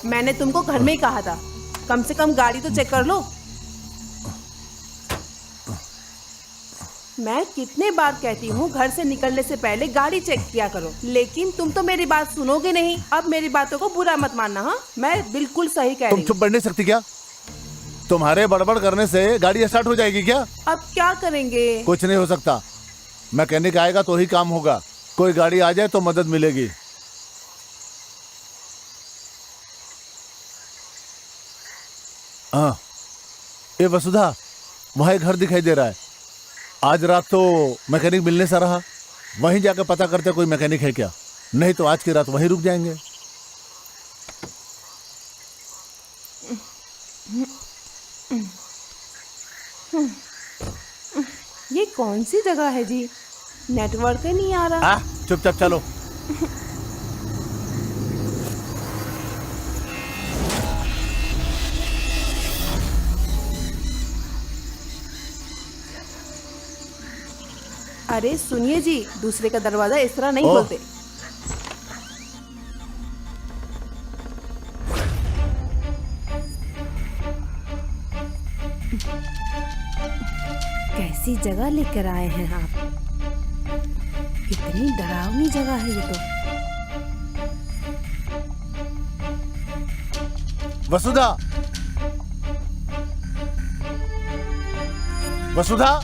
मैंने तुमको घर में ही कहा था, कम से कम गाड़ी तो चेक कर लो। मैं कितने बार कहती हूँ घर से निकलने से पहले गाड़ी चेक किया करो, लेकिन तुम तो मेरी बात सुनोगे नहीं। अब मेरी बातों को बुरा मत मानना। हाँ, मैं बिल्कुल सही कह रही हूँ। तुम चुप बैठ नहीं सकती क्या? तुम्हारे बड़बड़ करने से गाड़ी स्टार्ट हो जाएगी क्या? अब क्या करेंगे? कुछ नहीं हो सकता। मैकेनिक आएगा तो ही काम होगा। कोई गाड़ी आ जाए तो मदद मिलेगी। हाँ, ये वसुधा, वहां एक घर दिखाई दे रहा है। आज रात तो मैकेनिक मिलने सा रहा। वहीं जाकर पता करते कोई मैकेनिक है क्या, नहीं तो आज की रात वहीं रुक जाएंगे। ये कौन सी जगह है जी? नेटवर्क ही नहीं आ रहा। चुपचाप चलो। अरे सुनिए जी, दूसरे का दरवाजा इस तरह नहीं खोलते। कैसी जगह लेकर आए हैं आप? कितनी डरावनी जगह है ये तो। वसुधा, वसुधा,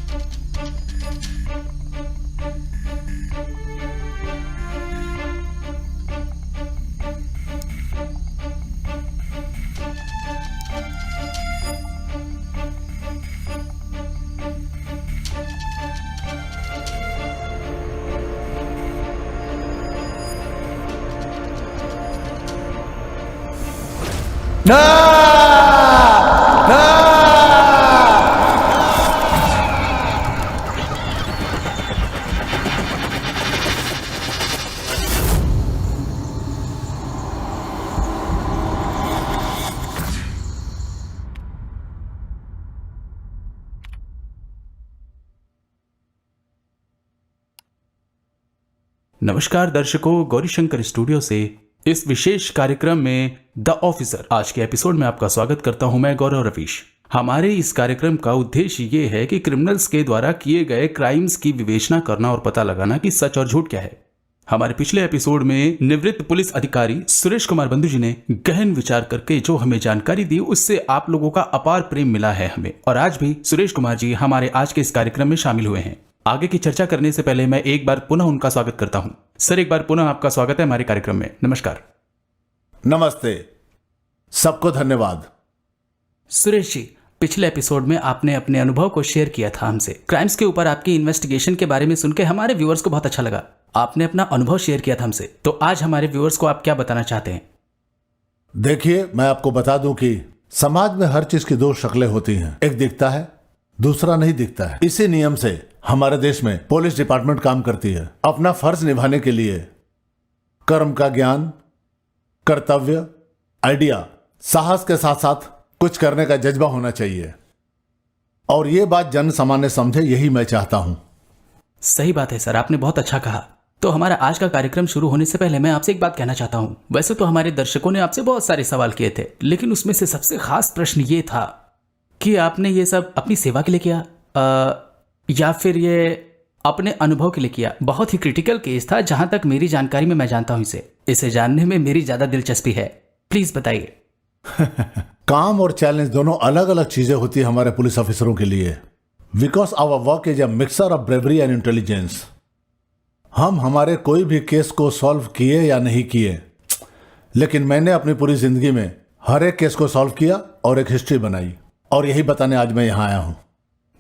ना, ना। नमस्कार दर्शकों, गौरीशंकर स्टूडियो से इस विशेष कार्यक्रम में द ऑफिसर आज के एपिसोड में आपका स्वागत करता हूं मैं गौरव रवीश। हमारे इस कार्यक्रम का उद्देश्य ये है कि क्रिमिनल्स के द्वारा किए गए क्राइम्स की विवेचना करना और पता लगाना कि सच और झूठ क्या है। हमारे पिछले एपिसोड में निवृत्त पुलिस अधिकारी सुरेश कुमार बंधु जी ने गहन विचार करके जो हमें जानकारी दी, उससे आप लोगों का अपार प्रेम मिला है हमें। और आज भी सुरेश कुमार जी हमारे आज के इस कार्यक्रम में शामिल हुए हैं। आगे की चर्चा करने से पहले मैं एक बार पुनः उनका स्वागत करता हूं। सर, एक बार पुनः आपका स्वागत है हमारे कार्यक्रम में। नमस्कार। नमस्ते, सबको धन्यवाद। सुरेश जी, पिछले एपिसोड में आपने अपने अनुभव को शेयर किया था हमसे। क्राइम्स के ऊपर आपकी इन्वेस्टिगेशन के बारे में सुन के हमारे व्यूअर्स को बहुत अच्छा लगा। आपने अपना अनुभव शेयर किया था हमसे, तो आज हमारे व्यूअर्स को आप क्या बताना चाहते हैं? देखिए, मैं आपको बता दूं कि समाज में हर चीज की दो शक्लें होती हैं। एक दिखता है, दूसरा नहीं दिखता है। इसी नियम से हमारे देश में पुलिस डिपार्टमेंट काम करती है। अपना फर्ज निभाने के लिए कर्म का ज्ञान, कर्तव्य, आइडिया, साहस के साथ साथ कुछ करने का जज्बा होना चाहिए। और ये बात जन सामान्य समझे, यही मैं चाहता हूं। सही बात है सर, आपने बहुत अच्छा कहा। तो हमारा आज का कार्यक्रम शुरू होने से पहले मैं आपसे एक बात कहना चाहता हूं। वैसे तो हमारे दर्शकों ने आपसे बहुत सारे सवाल किए थे, लेकिन उसमें से सबसे खास प्रश्न ये था कि आपने ये सब अपनी सेवा के लिए किया या फिर ये अपने अनुभव के लिए किया। बहुत ही क्रिटिकल केस था, जहां तक मेरी जानकारी में मैं जानता हूं इसे जानने में मेरी ज्यादा दिलचस्पी है। प्लीज बताइए। काम और चैलेंज दोनों अलग अलग चीजें होती है हमारे पुलिस ऑफिसरों के लिए। Because our work is a mixer of bravery and intelligence. हम हमारे कोई भी केस को सॉल्व किए या नहीं किए, लेकिन मैंने अपनी पूरी जिंदगी में हर एक केस को सॉल्व किया और एक हिस्ट्री बनाई, और यही बताने आज मैं यहां आया हूं।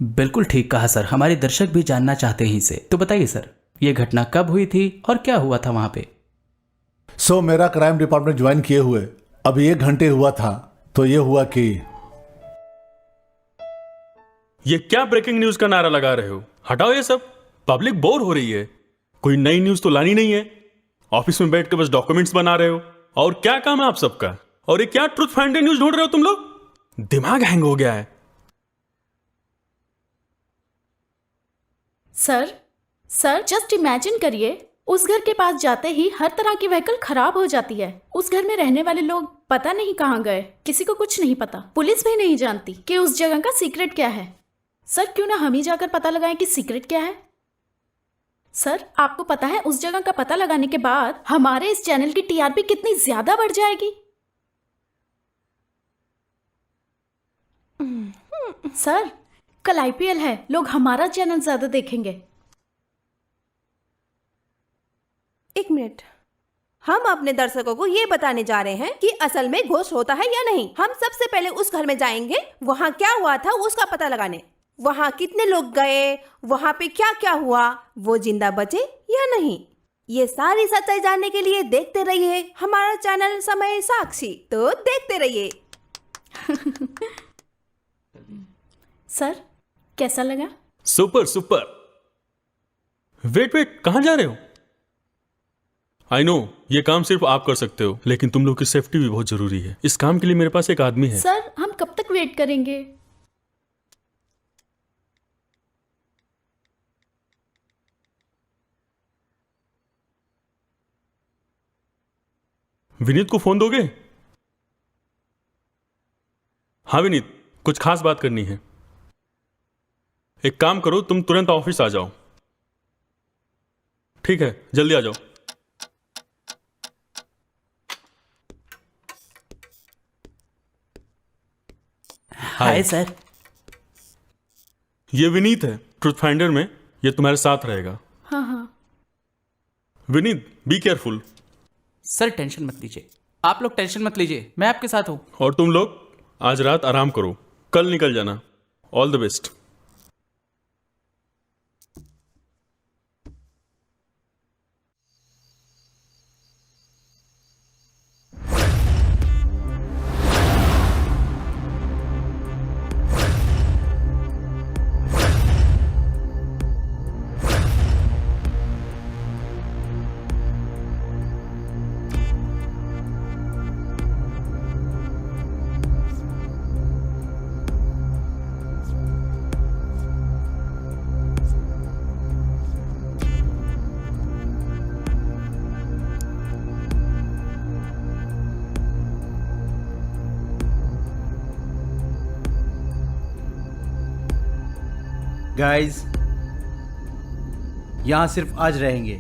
बिल्कुल ठीक कहा सर, हमारे दर्शक भी जानना चाहते हैं इसे। तो बताइए सर, ये घटना कब हुई थी और क्या हुआ था वहां पे? मेरा क्राइम डिपार्टमेंट ज्वाइन किए हुए अभी 1 घंटे हुआ था। तो ये हुआ कि ये क्या ब्रेकिंग न्यूज का नारा लगा रहे हो? हटाओ ये सब, पब्लिक बोर हो रही है। कोई नई न्यूज तो लानी नहीं है। ऑफिस में बैठ के बस डॉक्यूमेंट्स बना रहे हो। और क्या काम है आप सबका? और ये क्या ट्रुथ फाइंडिंग न्यूज ढूंढ रहे हो तुम लोग? दिमाग हैंग हो गया है। सर जस्ट इमेजिन करिए, उस घर के पास जाते ही हर तरह की व्हीकल खराब हो जाती है। उस घर में रहने वाले लोग पता नहीं कहाँ गए, किसी को कुछ नहीं पता, पुलिस भी नहीं जानती कि उस जगह का सीक्रेट क्या है। सर क्यों ना हम ही जाकर पता लगाएं कि सीक्रेट क्या है। सर आपको पता है उस जगह का पता लगाने के बाद हमारे इस चैनल की टीआरपी कितनी ज्यादा बढ़ जाएगी। सर कल आईपीएल है, लोग हमारा चैनल ज्यादा देखेंगे। एक मिनट, हम अपने दर्शकों को ये बताने जा रहे हैं कि असल में घोस्ट होता है या नहीं। हम सबसे पहले उस घर में जाएंगे, वहाँ क्या हुआ था उसका पता लगाने, वहाँ कितने लोग गए, वहाँ पे क्या क्या हुआ, वो जिंदा बचे या नहीं। ये सारी सच्चाई जानने के लिए देखते रहिए हमारा चैनल समय साक्षी। तो देखते रहिए। सर कैसा लगा? Super super. वेट, कहां जा रहे हो? आई नो ये काम सिर्फ आप कर सकते हो, लेकिन तुम लोग की सेफ्टी भी बहुत जरूरी है। इस काम के लिए मेरे पास एक आदमी है। सर हम कब तक वेट करेंगे? विनीत को फोन दोगे? हाँ विनीत, कुछ खास बात करनी है। एक काम करो, तुम तुरंत ऑफिस आ जाओ। ठीक है, जल्दी आ जाओ। Hi sir. ये विनीत है, ट्रुथ फाइंडर में। ये तुम्हारे साथ रहेगा। हाँ। Vineet be careful. Sir tension मत लीजिए, आप लोग टेंशन मत लीजिए, मैं आपके साथ हूं। और तुम लोग आज रात आराम करो, कल निकल जाना। All the best. गाइस, यहाँ सिर्फ आज रहेंगे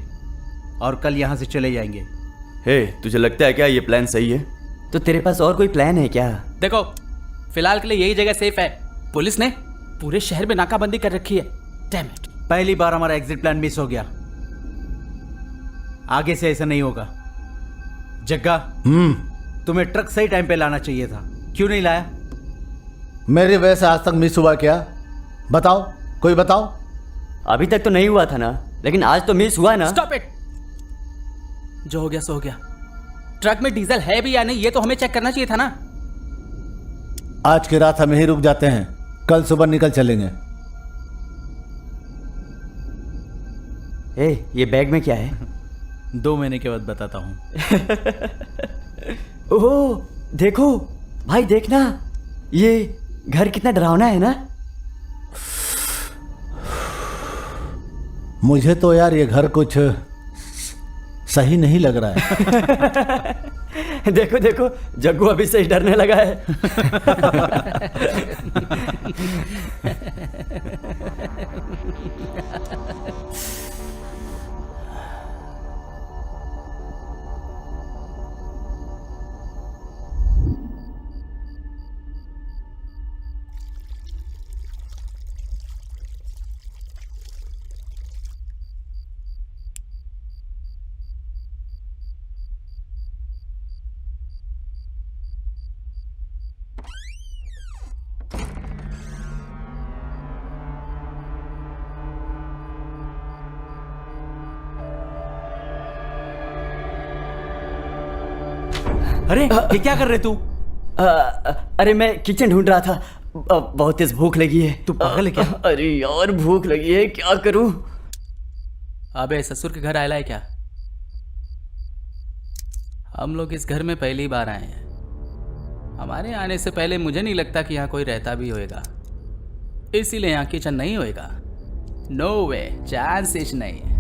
और कल यहाँ से चले जाएंगे। हे, तुझे लगता है क्या ये प्लान सही है? तो तेरे पास और कोई प्लान है क्या? देखो, फिलहाल के लिए यही जगह सेफ है। पुलिस ने पूरे शहर में नाकाबंदी कर रखी है। Damn it. पहली बार हमारा एग्जिट प्लान मिस हो गया, आगे से ऐसा नहीं होगा। जग्गा, तुम्हें ट्रक सही टाइम पे लाना चाहिए था, क्यों नहीं लाया? मेरी वजह से आज तक मिस हुआ क्या? बताओ, कोई बताओ। अभी तक तो नहीं हुआ था ना, लेकिन आज तो मिस हुआ ना। Stop it. जो हो गया सो हो गया। ट्रक में डीजल है भी या नहीं ये तो हमें चेक करना चाहिए था ना। आज की रात हम यहीं रुक जाते हैं, कल सुबह निकल चलेंगे। ये बैग में क्या है? 2 महीने के बाद बताता हूँ। ओह देखो भाई, देखना ये घर कितना डरावना है ना। मुझे तो यार ये घर कुछ सही नहीं लग रहा है। देखो देखो, जग्गू अभी से ही डरने लगा है। अरे ये क्या कर रहे तू? अरे मैं किचन ढूंढ रहा था। बहुत तेज भूख लगी है। तू पागल है क्या? अरे यार भूख लगी है, क्या करूं? अबे ससुर के घर आया है क्या? हम लोग इस घर में पहली बार आए हैं। हमारे आने से पहले मुझे नहीं लगता कि यहाँ कोई रहता भी होएगा, इसीलिए यहाँ किचन नहीं होएगा। नो वे, चांसेस नहीं है।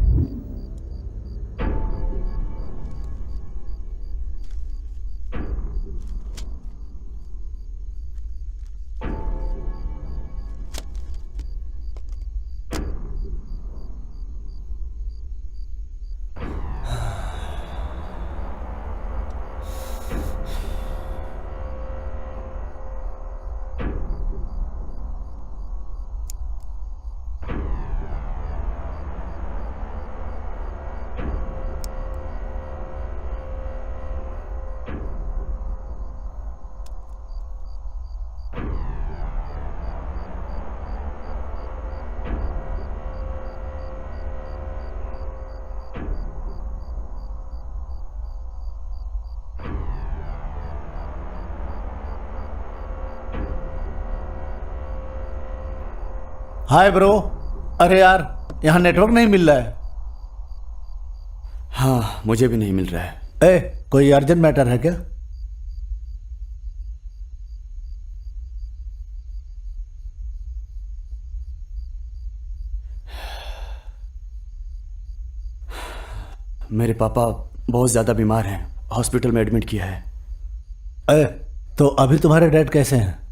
Hi bro. अरे यार, यहाँ नेटवर्क नहीं मिल रहा है। हाँ, मुझे भी नहीं मिल रहा है। कोई अर्जेंट मैटर है क्या? मेरे पापा बहुत ज्यादा बीमार हैं, हॉस्पिटल में एडमिट किया है। तो अभी तुम्हारे डैड कैसे हैं?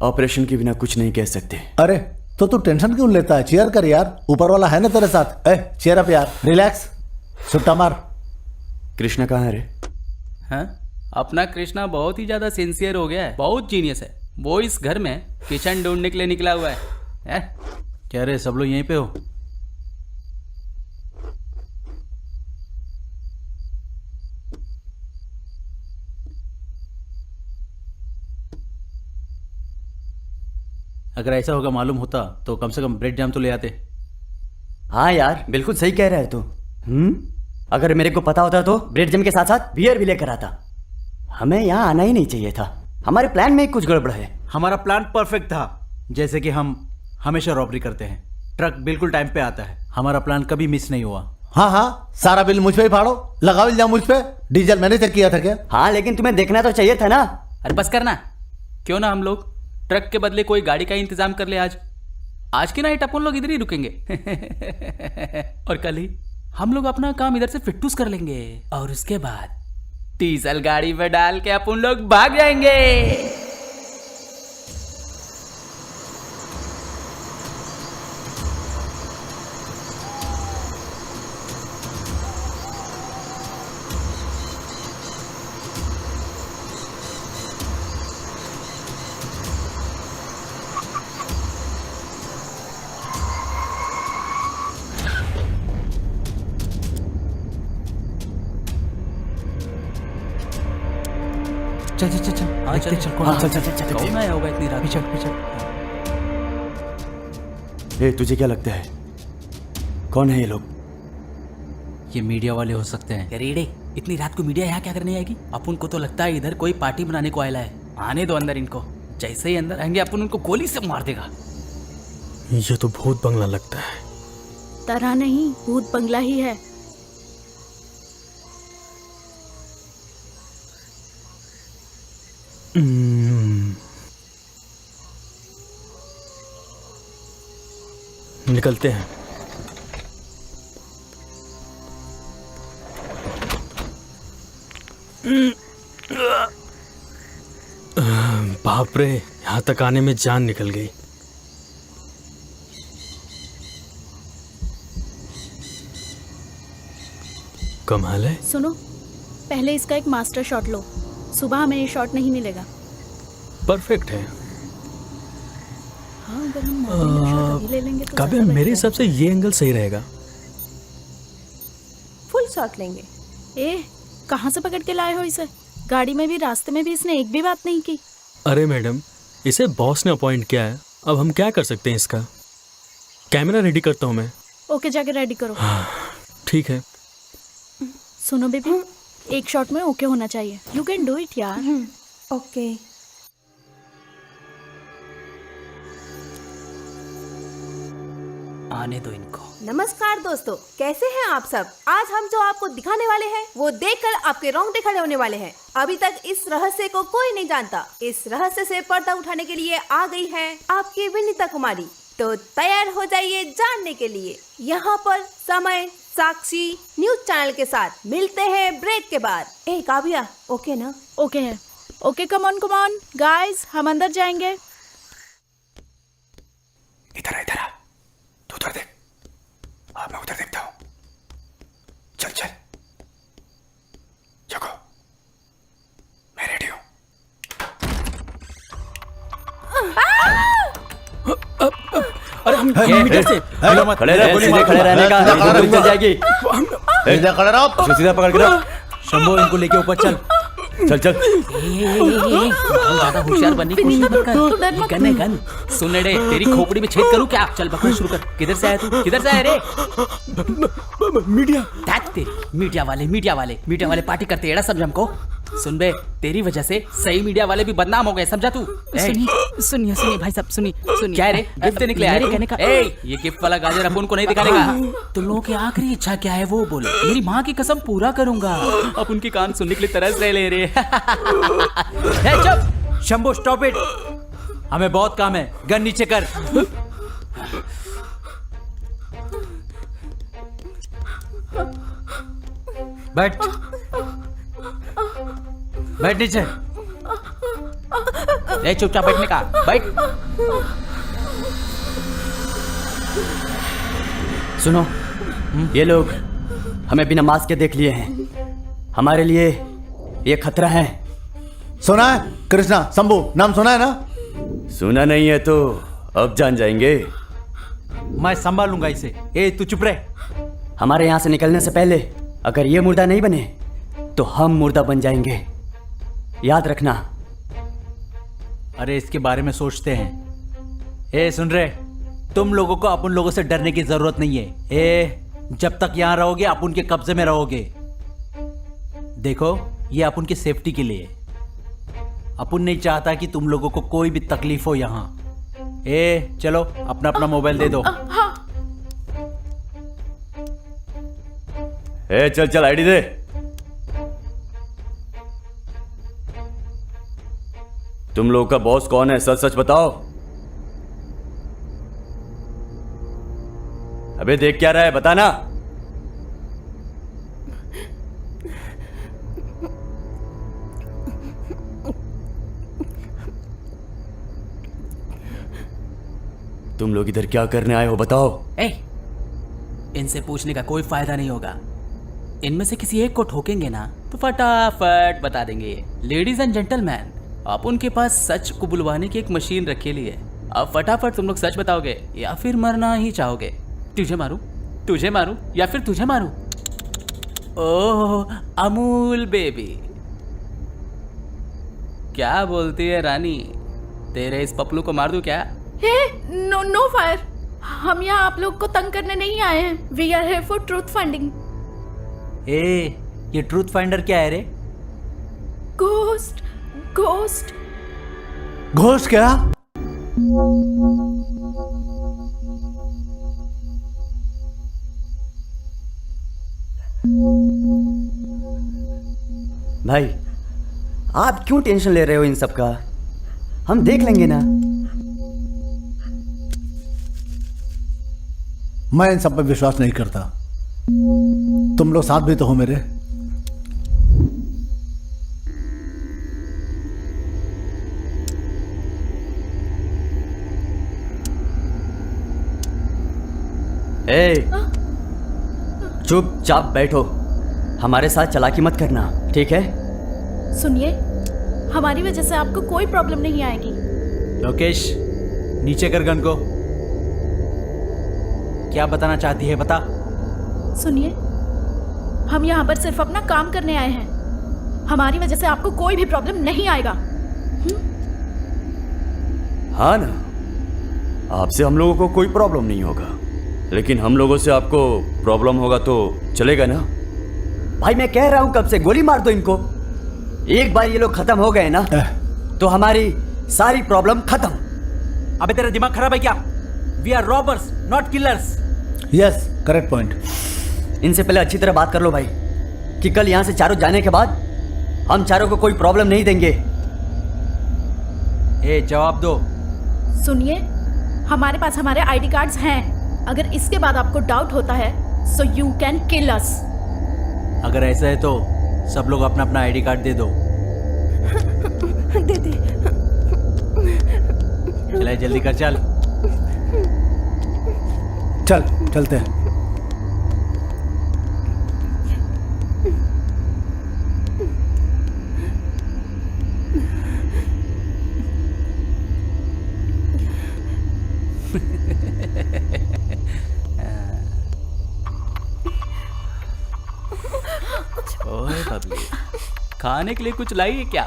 ऑपरेशन के बिना कुछ नहीं कह सकते। अरे तो तू टेंशन क्यों लेता है? चेयर कर यार, ऊपर वाला है ना तेरे साथ। चेयर अप यार, रिलैक्स, सुट्टा मार। कृष्णा कहाँ है रे? हाँ, अपना कृष्णा बहुत ही ज्यादा सिंसियर हो गया है, बहुत जीनियस है। वो इस घर में किचन ढूंढने के लिए निकला हुआ है। क्या रे, सब लोग यहीं पे हो? अगर ऐसा होगा मालूम होता तो कम से कम ब्रेड जाम तो ले आते। हाँ यार, बिल्कुल सही कह रहा है तू। अगर मेरे को पता होता तो ब्रेड जैम के साथ साथ बियर भी लेकर आता। हमें यहाँ आना ही नहीं चाहिए था। हमारे प्लान में कुछ गड़बड़ है। हमारा प्लान परफेक्ट था, जैसे कि हम हमेशा रॉबरी करते हैं, ट्रक बिल्कुल टाइम पे आता है। हमारा प्लान कभी मिस नहीं हुआ। हाँ हाँ, सारा बिल मुझ पे ही फाड़ो, लगाओ इल्जाम मुझ पे। डीजल मैंने चेक किया था क्या? हाँ, लेकिन तुम्हें देखना तो चाहिए था ना। अरे बस करना, क्यों ना हम लोग ट्रक के बदले कोई गाड़ी का इंतजाम कर ले। आज की नाइट अपन लोग इधर ही रुकेंगे और कल ही हम लोग अपना काम इधर से फिट्टूस कर लेंगे, और उसके बाद डीजल गाड़ी में डाल के अपन लोग भाग जाएंगे। चल चल चल चल, हाँ, देखते चल। चल कौन। हाँ, चल चल चल चल कौन आया होगा इतनी रात? पीछे पीछे। ए, तुझे क्या लगता है कौन है ये लोग? ये मीडिया वाले हो सकते हैं। रीडे, इतनी रात को मीडिया यहाँ क्या करने आएगी? अपन को तो लगता है इधर कोई पार्टी बनाने को आया है। आने दो अंदर इनको, जैसे ही अंदर आएंगे अपन उनको गोली से मार देगा। ये तो भूत बंगला लगता है। तरह नहीं, भूत बंगला ही है। निकलते हैं। बाप रे, यहाँ तक आने में जान निकल गई। कमाल है। सुनो, पहले इसका एक मास्टर शॉट लो। सुबह हमें ये शॉट नहीं मिलेगा। परफेक्ट है। हाँ, अगर हम मॉर्निंग में शॉट अभी ले लेंगे तो काव्या, ज्यादा मेरे बेहतर हिसाब से ये एंगल सही रहेगा। फुल शॉट लेंगे। है। कहाँ से पकड़ के लाए हो इसे? गाड़ी में भी, रास्ते में भी इसने एक भी बात नहीं की। अरे मैडम, इसे बॉस ने अपॉइंट किया है, अब हम क्या कर सकते हैं इसका। कैमरा रेडी करता हूँ मैं। ओके, जाके रेडी करो। ठीक है। सुनो बेबी, एक शॉट में ओके होना चाहिए। यू कैन डू इट यार। ओके। आने दो इनको। नमस्कार दोस्तों, कैसे हैं आप सब। आज हम जो आपको दिखाने वाले हैं वो देखकर आपके रोंगटे खड़े होने वाले हैं। अभी तक इस रहस्य को कोई नहीं जानता। इस रहस्य से पर्दा उठाने के लिए आ गई है आपकी विनीता कुमारी। तो तैयार हो जाइए जानने के लिए। यहाँ पर समय साक्षी न्यूज चैनल के साथ मिलते हैं ब्रेक के बाद। ए काव्या, ओके ना? ओके है। ओके, कम ऑन गाइस, हम अंदर जाएंगे। इधर आ, तू उधर देख, मैं उधर देखता हूँ। चल जगो, मैं रेडी हूँ। अरे हम मीटर से खड़े रहे, सीधे खड़े रहने का, गोली चल जाएगी। सीधा खड़े रहो, सीधा पकड़ के रहो। शंभू, इनको लेके ऊपर चल। चल ज्यादा होशियार बनने की कोशिश मत कर। गन है गन। सुन रे, तेरी खोपड़ी में छेद करूं क्या? चल बकवास शुरू कर। किधर से आया तू? किधर से आया रे? मीडिया। तेरी मीडिया वाले पार्टी करते एड़ा समझ हमको। सुन बे, तेरी वजह से सही मीडिया वाले भी बदनाम हो गए, समझा तू? सुनिए भाई साहब, सुनिए। क्या रे, गिफ्ट देने के लिए आया कहने का? ये गिफ्ट वाला गाजर अपन को नहीं दिखाने का। तुम लोगों की आखिरी इच्छा क्या है वो बोलो। मेरी माँ की कसम पूरा करूंगा। अब उनकी कान सुनने के लिए तरस रहे ले रे। चुप शंभू, स्टॉप इट। हमें बहुत काम है, गन नीचे कर। बैठ नीचे। चुपचाप बैठने का, बैठ। सुनो, ये लोग हमें बिना मास्क के देख लिए हैं। हमारे लिए ये खतरा है। सुना है? कृष्णा, शंभू नाम सुना है ना? सुना नहीं है तो अब जान जाएंगे। मैं संभालूंगा इसे। ए तू चुप रहे। हमारे यहाँ से निकलने से पहले अगर ये मुर्दा नहीं बने तो हम मुर्दा बन जाएंगे, याद रखना। अरे इसके बारे में सोचते हैं। ए सुन रहे, तुम लोगों को अपन लोगों से डरने की जरूरत नहीं है। जब तक यहां रहोगे आप उनके कब्जे में रहोगे। देखो, ये अपन की सेफ्टी के लिए। अपन नहीं चाहता कि तुम लोगों को कोई भी तकलीफ हो यहां। चलो अपना मोबाइल दे दो। चल आईडी दे। तुम लोगों का बॉस कौन है, सच बताओ। अबे देख क्या रहा है, बताना। तुम लोग इधर क्या करने आए हो, बताओ। इनसे पूछने का कोई फायदा नहीं होगा। इनमें से किसी एक को ठोकेंगे ना तो फटाफट बता देंगे। लेडीज एंड जेंटलमैन, आप उनके पास सच को बुलवाने की एक मशीन रखी ली है। अब फटाफट तुम लोग सच बताओगे या फिर मरना ही चाहोगे। तुझे मारूं या फिर तुझे मारूं? ओह अमूल बेबी, क्या बोलती है रानी? तेरे इस पपलू को मार दूं क्या? No fire. हम यहाँ आप लोग को तंग करने नहीं आए हैं। We are here for truth finding. ये ट्रूथ फाइंडर क्या है रे? घोस्ट। घोस्ट क्या? भाई, आप क्यों टेंशन ले रहे हो इन सब का? हम देख लेंगे ना। मैं इन सब पर विश्वास नहीं करता। तुम लोग साथ भी तो हो मेरे। चुपचाप बैठो, हमारे साथ चालाकी मत करना, ठीक है? सुनिए, हमारी वजह से आपको कोई प्रॉब्लम नहीं आएगी। लोकेश, नीचे कर गन को। क्या बताना चाहती है, बता। सुनिए, हम यहाँ पर सिर्फ अपना काम करने आए हैं। हमारी वजह से आपको कोई भी प्रॉब्लम नहीं आएगा। हाँ ना, आपसे हम लोगों को कोई प्रॉब्लम नहीं होगा, लेकिन हम लोगों से आपको प्रॉब्लम होगा तो चलेगा ना? भाई मैं कह रहा हूं कब से, गोली मार दो इनको। एक बार ये लोग खत्म हो गए ना तो हमारी सारी प्रॉब्लम खत्म। अबे तेरा दिमाग खराब है क्या? We are robbers not killers. Yes, correct point. इनसे पहले अच्छी तरह बात कर लो भाई, कि कल यहाँ से चारों जाने के बाद हम चारों को कोई प्रॉब्लम नहीं देंगे। ए जवाब दो। सुनिए, हमारे पास हमारे आईडी कार्ड्स हैं। अगर इसके बाद आपको डाउट होता है सो यू कैन किल अस। अगर ऐसा है तो सब लोग अपना अपना आईडी कार्ड दे दो। दे दे। चले जल्दी कर, चल। चल चलते हैं। ओए बबली, खाने के लिए कुछ लाई है क्या?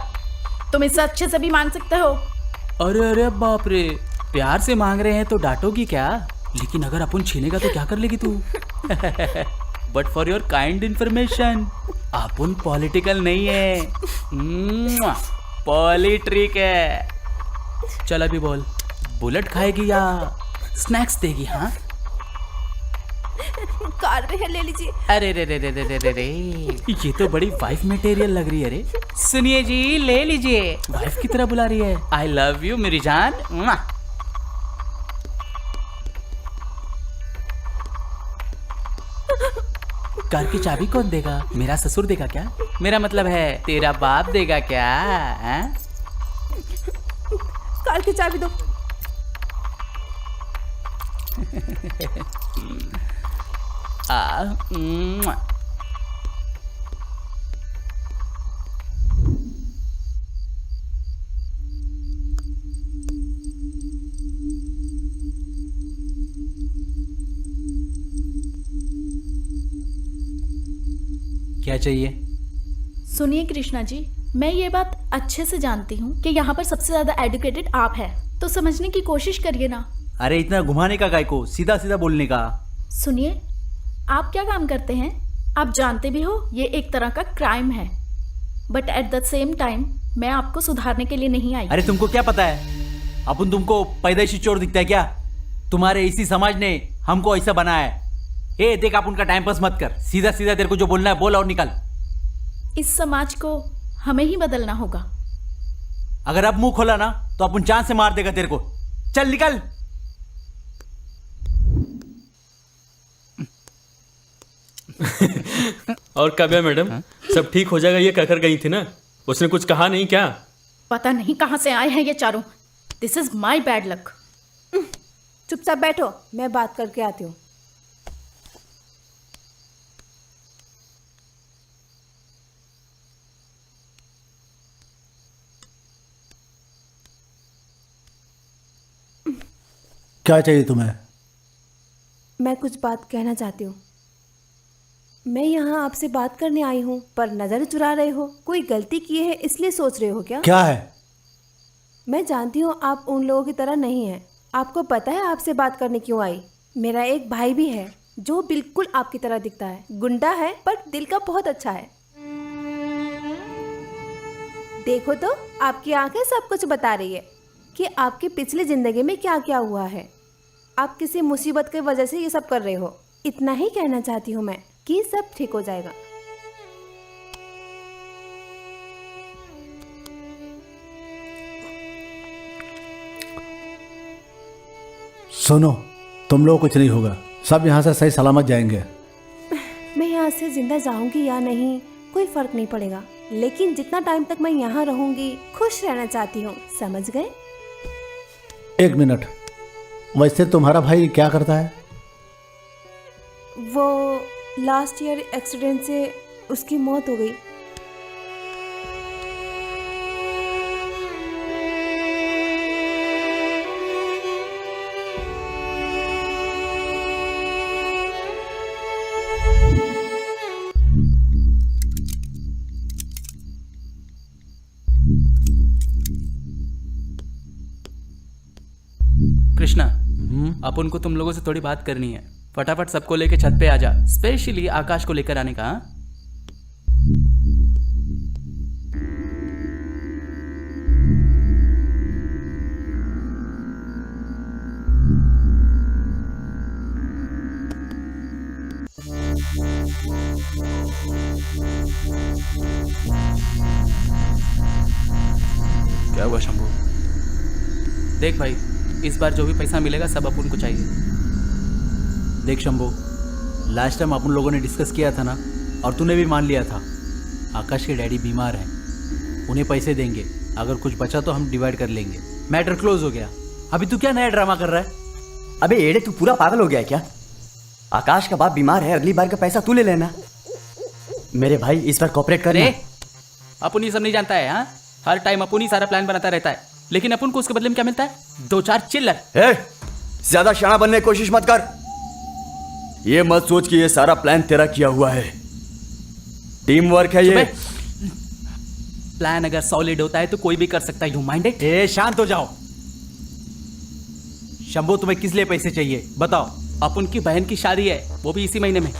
तुम इससे अच्छे से भी मांग सकते हो। अरे अरे बाप रे, प्यार से मांग रहे हैं तो डांटोगी क्या? लेकिन अगर अपन छीनेगा तो क्या कर लेगी तू? But for your kind information, upon political नहीं है, पॉलिट्रिक है। चल अभी बोल, बुलेट खाएगी या स्नैक्स देगी? हाँ, कार में है, ले लीजिए। अरे रे रे रे रे रे रे रे, ये तो बड़ी वाइफ मटेरियल लग रही है रे। सुनिए जी, ले लीजिए। वाइफ की तरह बुला रही है। आई लव यू मेरी जान। मुआ। कार की चाबी कौन देगा? मेरा ससुर देगा क्या? मेरा मतलब है तेरा बाप देगा क्या? हाँ? कार की चाबी दो। मुआ। क्या चाहिए? सुनिए कृष्णा जी, मैं ये बात अच्छे से जानती हूँ कि यहाँ पर सबसे ज्यादा एडुकेटेड आप हैं, तो समझने की कोशिश करिए ना। अरे इतना घुमाने का काय को, सीधा सीधा बोलने का। सुनिए, आप क्या काम करते हैं? आप जानते भी हो ये एक तरह का क्राइम है, but at the same time मैं आपको सुधारने के लिए नहीं आई। अरे तुमको क्या पता है, अपन तुमको पैदाइशी चोर दिखता है क्या? तुम्हारे इसी समाज ने हमको ऐसा बनाया है। ए देख, आप उनका टाइम पास मत कर, सीधा सीधा तेरे को जो बोलना है बोल और निकल। इस समाज को हमें ही बदलना होगा। अगर अब मुंह खोला ना तो अपन जान से मार देगा तेरे को। चल निकल। और काव्या मैडम, सब ठीक हो जाएगा ये कहकर गई थी ना, उसने कुछ कहा नहीं क्या? पता नहीं कहाँ से आए हैं ये चारों। This is my bad luck. चुपचाप बैठो, मैं बात करके आती हूँ। क्या चाहिए तुम्हें? मैं कुछ बात कहना चाहती हूँ। मैं यहाँ आपसे बात करने आई हूँ, पर नजर चुरा रहे हो। कोई गलती की है इसलिए सोच रहे हो क्या? क्या है? मैं जानती हूँ आप उन लोगों की तरह नहीं हैं। आपको पता है आपसे बात करने क्यों आई? मेरा एक भाई भी है जो बिल्कुल आपकी तरह दिखता है। गुंडा है पर दिल का बहुत अच्छा है। देखो तो, आपकी आंखें सब कुछ बता रही है कि आपकी पिछली जिंदगी में क्या क्या हुआ है। आप किसी मुसीबत की वजह से ये सब कर रहे हो। इतना ही कहना चाहती हूँ मैं कि सब ठीक हो जाएगा। सुनो, तुम लोग कुछ नहीं होगा, सब यहाँ से सही सलामत जाएंगे। मैं यहाँ से जिंदा जाऊंगी या नहीं कोई फर्क नहीं पड़ेगा, लेकिन जितना टाइम तक मैं यहाँ रहूंगी खुश रहना चाहती हूँ, समझ गए? एक मिनट, वैसे तुम्हारा भाई क्या करता है? वो लास्ट ईयर एक्सीडेंट से उसकी मौत हो गई। कृष्णा, अपन को तुम लोगों से थोड़ी बात करनी है। फटाफट सबको लेके छत पे आ जा, स्पेशली आकाश को लेकर आने का। हाँ? क्या हुआ शंभू? देख भाई, इस बार जो भी पैसा मिलेगा सब अपन को चाहिए। देख शंभू, लास्ट टाइम अपन लोगों ने डिस्कस किया था ना, और तूने भी मान लिया था। आकाश के डैडी बीमार हैं, उन्हें पैसे देंगे, अगर कुछ बचा तो हम डिवाइड कर लेंगे। मैटर क्लोज हो गया। अभी तू क्या नया ड्रामा कर रहा है? अबे एड़े, तू पूरा पागल हो गया है क्या? आकाश का बाप बीमार है, अगली बार का पैसा तू ले लेना। मेरे भाई इस बार कॉपरेट कर। अपन ये सब नहीं जानता है। हाँ, हर टाइम अपन ही सारा प्लान बनाता रहता है, लेकिन अपन को उसके बदले में क्या मिलता है? 2-4 चिल्लर। ज्यादा शाना बनने की कोशिश मत कर। ये मत सोच कि ये सारा प्लान तेरा किया हुआ है, टीम वर्क है ये। प्लान अगर सॉलिड होता है तो कोई भी कर सकता है। You minded? शांत हो जाओ। शंभू, तुम्हें किस लिए पैसे चाहिए बताओ? अपन की बहन की शादी है, वो भी इसी महीने में।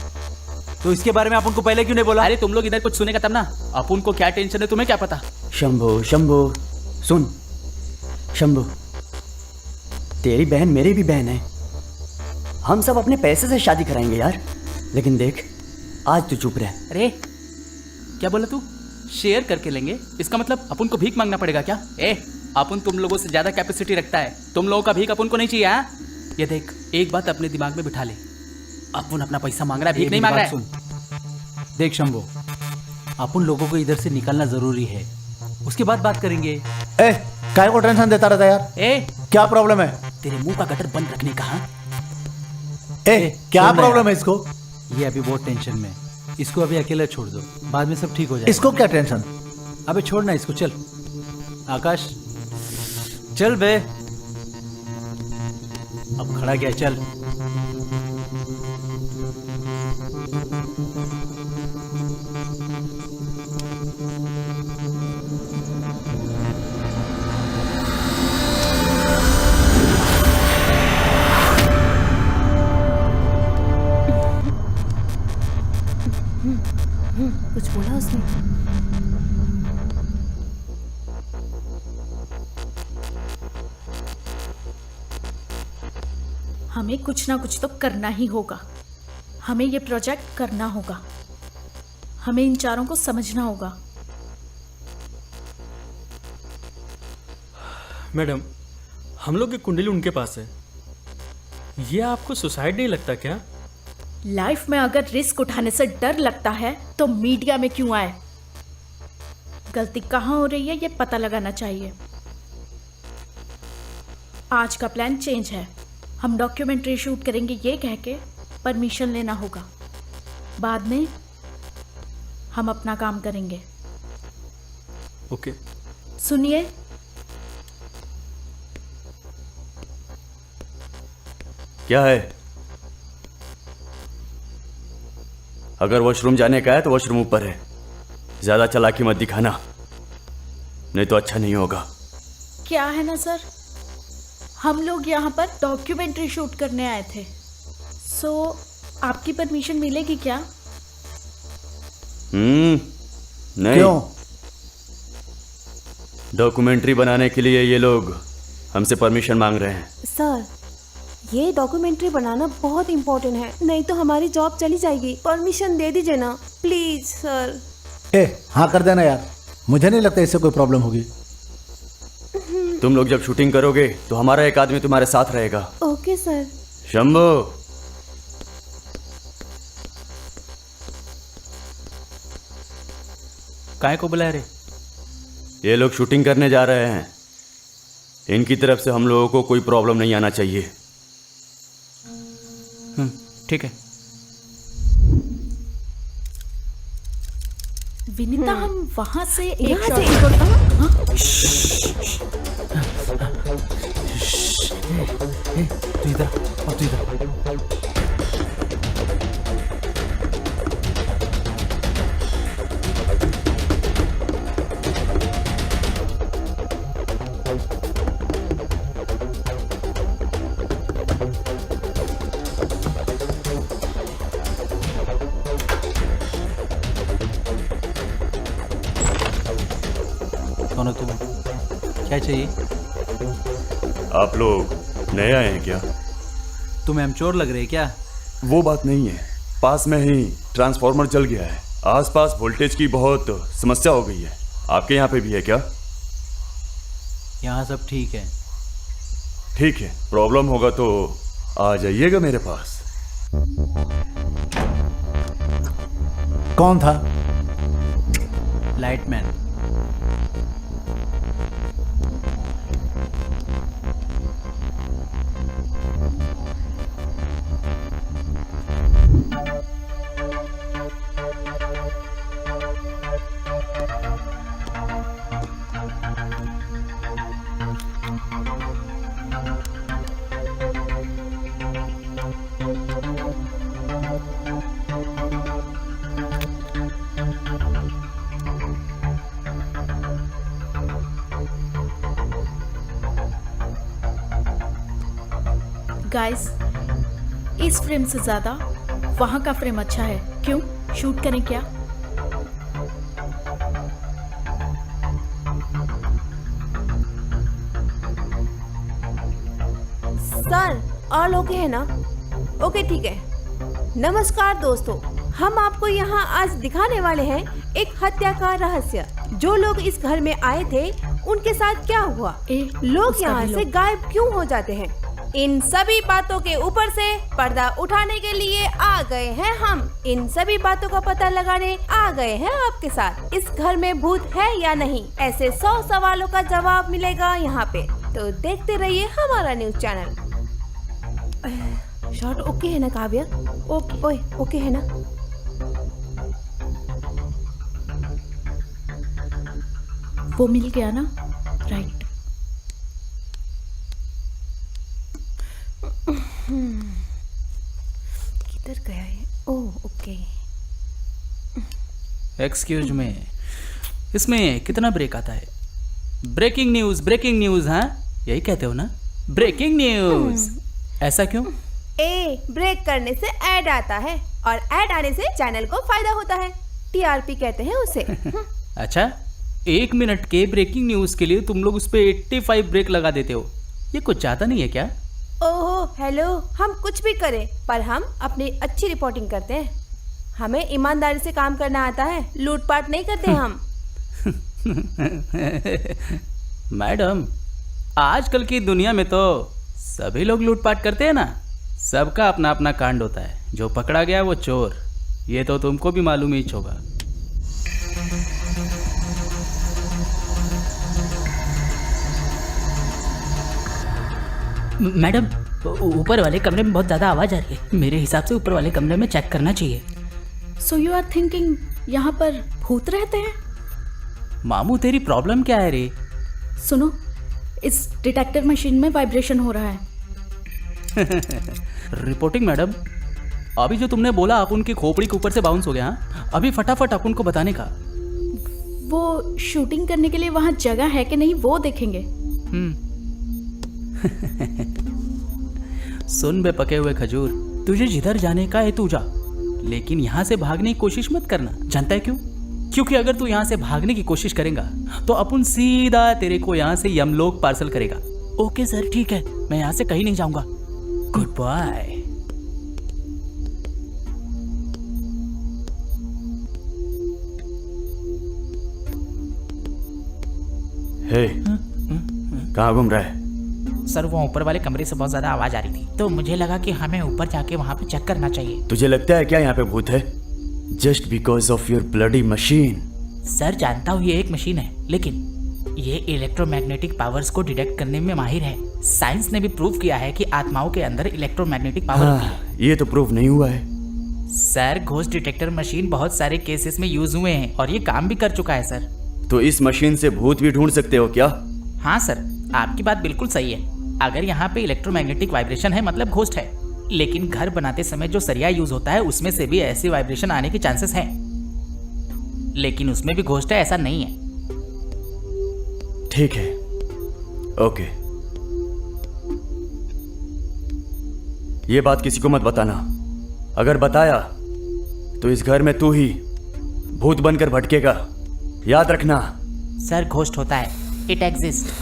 तो इसके बारे में अपन को पहले क्यों नहीं बोला? अरे तुम लोग इधर कुछ सुनेगा तब ना। अपन को क्या टेंशन है, तुम्हें क्या पता? शंभू सुन, शंभू तेरी बहन मेरी भी बहन है, हम सब अपने पैसे से शादी कराएंगे यार। लेकिन देख, आज तू चुप रह। अरे क्या बोला तू? शेयर करके लेंगे, इसका मतलब अपन को भीख मांगना पड़ेगा क्या? अपन तुम लोगों से ज्यादा कैपेसिटी रखता है, तुम लोगों का भीख अपन को नहीं चाहिए। हाँ, ये देख, एक बात अपने दिमाग में बिठा ले, अपन अपना पैसा मांग रहा है, भीख नहीं मांग रहा है। सुन, देख शंभू, अपन लोगों को इधर से निकलना जरूरी है, उसके बाद बात करेंगे। काय को टेंशन देता रहता यार? क्या प्रॉब्लम है? तेरे मुंह का गटर बंद रखने का। क्या प्रॉब्लम है इसको? ये अभी बहुत टेंशन में, इसको अभी अकेला छोड़ दो, बाद में सब ठीक हो जाएगा। इसको क्या टेंशन? अबे छोड़ना इसको, चल आकाश चल बे। अब खड़ा क्या, चल। कुछ बोला उसने? हमें कुछ ना कुछ तो करना ही होगा। हमें ये प्रोजेक्ट करना होगा। हमें इन चारों को समझना होगा। मैडम, हम लोग की कुंडली उनके पास है, ये आपको सुसाइड नहीं लगता क्या? लाइफ में अगर रिस्क उठाने से डर लगता है तो मीडिया में क्यों आए? गलती कहाँ हो रही है ये पता लगाना चाहिए। आज का प्लान चेंज है। हम डॉक्यूमेंट्री शूट करेंगे ये कह के परमिशन लेना होगा। बाद में हम अपना काम करेंगे। ओके। सुनिए, क्या है? अगर वॉशरूम जाने का है तो वॉशरूम ऊपर है, ज्यादा चालाकी मत दिखाना, नहीं तो अच्छा नहीं होगा। क्या है ना सर, हम लोग यहाँ पर डॉक्यूमेंट्री शूट करने आए थे, सो आपकी परमिशन मिलेगी क्या? नहीं। क्यों? डॉक्यूमेंट्री बनाने के लिए ये लोग हमसे परमिशन मांग रहे हैं। सर, ये डॉक्यूमेंट्री बनाना बहुत इम्पोर्टेंट है, नहीं तो हमारी जॉब चली जाएगी। परमिशन दे दीजिए ना प्लीज सर। हाँ कर देना यार, मुझे नहीं लगता इससे कोई प्रॉब्लम होगी। तुम लोग जब शूटिंग करोगे तो हमारा एक आदमी तुम्हारे साथ रहेगा। Okay sir. शंभू, काय को बुलाया रे? ये लोग शूटिंग करने जा रहे हैं, इनकी तरफ से हम लोगों को कोई प्रॉब्लम नहीं आना चाहिए। ठीक है। विनीता, हम वहां से एक यहाँ शॉट से- रिकॉर्ड- हाँ? तू इधर और तू इधर। कौन हो तुम? क्या चाहिए? आप लोग नए आए हैं क्या? तुम एमचोर लग रहे क्या? वो बात नहीं है, पास में ही ट्रांसफार्मर जल गया है, आसपास वोल्टेज की बहुत समस्या हो गई है। आपके यहाँ पे भी है क्या? यहाँ सब ठीक है। ठीक है, प्रॉब्लम होगा तो आ जाइएगा मेरे पास। कौन था? लाइटमैन। गाइस, इस फ्रेम से ज्यादा वहां का फ्रेम अच्छा है। क्यों? शूट करें क्या? सर, ऑल ओके है ना? ओके ठीक है। नमस्कार दोस्तों, हम आपको यहाँ आज दिखाने वाले हैं एक हत्या का रहस्य। जो लोग इस घर में आए थे उनके साथ क्या हुआ, लोग उसका यहाँ भी से लोग। गायब क्यों हो जाते हैं, इन सभी बातों के ऊपर से पर्दा उठाने के लिए आ गए हैं हम। इन सभी बातों का पता लगाने आ गए हैं आपके साथ। इस घर में भूत है या नहीं, ऐसे 100 सवालों का जवाब मिलेगा यहाँ पे। तो देखते रहिए हमारा न्यूज चैनल। शॉट ओके है ना काव्या? ओके। ओए ओके है ना? वो मिल गया ना? राइट। किधर गया है? Oh okay. एक्सक्यूज मी, इसमें कितना ब्रेक आता है? ब्रेकिंग न्यूज, हाँ यही कहते हो ना? Breaking news. ऐसा क्यों? ब्रेक करने से ऐड आता है और ऐड आने से चैनल को फायदा होता है। टीआरपी कहते हैं उसे। अच्छा, 1 मिनट के ब्रेकिंग न्यूज के लिए तुम लोग उस पे 85 ब्रेक लगा देते हो। ये कुछ ज्यादा नहीं है क्या? ओहो हेलो, हम कुछ भी करें पर हम अपनी अच्छी रिपोर्टिंग करते हैं। हमें ईमानदारी से काम करना आता है, लूटपाट नहीं करते हम। मैडम, आजकल की दुनिया में तो सभी लोग लूटपाट करते हैं ना। सबका अपना अपना कांड होता है। जो पकड़ा गया वो चोर। ये तो तुमको भी मालूम ही होगा। मैडम, ऊपर वाले कमरे में बहुत ज्यादा आवाज आ रही है। मेरे हिसाब से ऊपर वाले कमरे में चेक करना चाहिए। सो यू आर थिंकिंग यहाँ पर भूत रहते हैं? मामू, तेरी प्रॉब्लम क्या है रे? सुनो, इस डिटेक्टर मशीन में वाइब्रेशन हो रहा है। रिपोर्टिंग मैडम, अभी जो तुमने बोला अपन की खोपड़ी के ऊपर से बाउंस हो गया, हाँ? अभी फटाफट अपन को बताने का। वो शूटिंग करने के लिए वहाँ जगह है कि नहीं वो देखेंगे। सुन बे पके हुए खजूर, तुझे जिधर जाने का है तू जा, लेकिन यहाँ से भागने की कोशिश मत करना। जानता है क्यों? क्योंकि अगर तू यहाँ से भागने की कोशिश करेगा तो अपन सीधा तेरे को यहाँ से यमलोक पार्सल करेगा। ओके सर, ठीक है, मैं यहाँ से कहीं नहीं जाऊंगा। Good bye. हे, कहाँ घूम रहा है? सर, वो ऊपर वाले कमरे से बहुत ज्यादा आवाज आ रही थी, तो मुझे लगा कि हमें ऊपर जाके वहाँ पे चेक करना चाहिए। तुझे लगता है क्या यहाँ पे भूत है? Just because of your bloody machine. Sir, जानता हूँ ये एक मशीन है, लेकिन ये इलेक्ट्रोमैग्नेटिक पावर्स को डिटेक्ट करने में माहिर है। साइंस ने भी प्रूव किया है कि आत्माओं के अंदर इलेक्ट्रोमैग्नेटिक पावर होती है। ये तो प्रूव नहीं हुआ है। सर, घोस्ट डिटेक्टर मशीन बहुत सारे केसेस में यूज हुए हैं और ये काम भी कर चुका है सर। तो इस मशीन से भूत भी ढूंढ सकते हो क्या? हाँ सर, आपकी बात बिल्कुल सही है। अगर यहाँ पे इलेक्ट्रोमैग्नेटिक वाइब्रेशन है मतलब घोस्ट है, लेकिन घर बनाते समय जो सरिया यूज होता है उसमें से भी ऐसी वाइब्रेशन आने के चांसेस हैं, लेकिन उसमें भी घोस्ट है ऐसा नहीं है। ठीक है, ओके। ये बात किसी को मत बताना। अगर बताया तो इस घर में तू ही भूत बनकर भटकेगा, याद रखना। सर, घोस्ट होता है, इट एग्जिस्ट।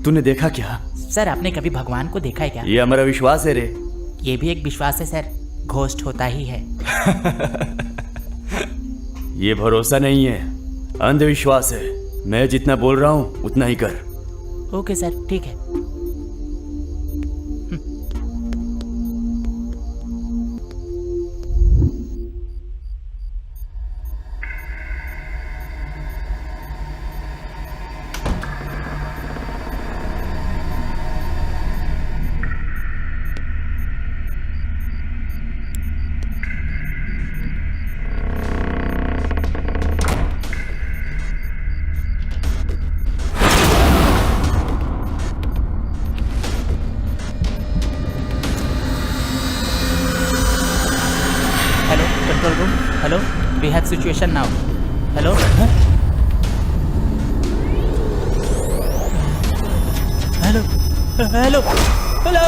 तूने देखा क्या? सर, आपने कभी भगवान को देखा है क्या? ये हमारा विश्वास है रे। ये भी एक विश्वास है सर, घोस्ट होता ही है। ये भरोसा नहीं है, अंधविश्वास है। मैं जितना बोल रहा हूँ उतना ही कर। ओके सर, ठीक है। Hello control room, hello, we have situation now. Hello, hello, hello, hello.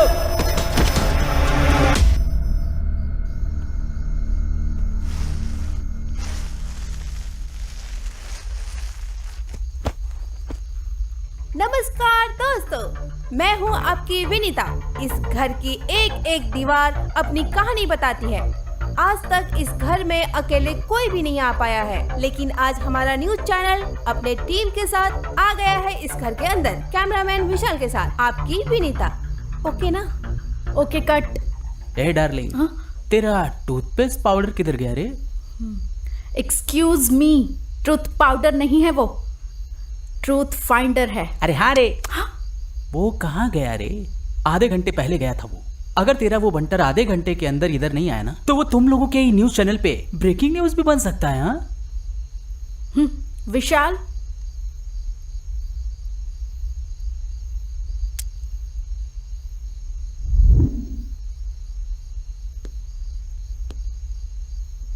नमस्कार दोस्तों, मैं हूँ आपकी विनीता। इस घर की एक एक दीवार अपनी कहानी बताती है। आज तक इस घर में अकेले कोई भी नहीं आ पाया है, लेकिन आज हमारा न्यूज चैनल अपने टीम के साथ आ गया है इस घर के अंदर, कैमरामैन विशाल के साथ। आपकी विनीता, ओके ना? Okay cut. ए डार्लिंग, तेरा टूथपेस्ट पाउडर किधर गया रे? एक्सक्यूज मी, ट्रूथ पाउडर नहीं है वो, ट्रूथ फाइंडर है। अरे हाँ रे, वो कहाँ गया रे? आधे घंटे पहले गया था वो। अगर तेरा वो बंटर आधे घंटे के अंदर इधर नहीं आया ना, तो वो तुम लोगों के न्यूज चैनल पे ब्रेकिंग न्यूज भी बन सकता है। हाँ, विशाल,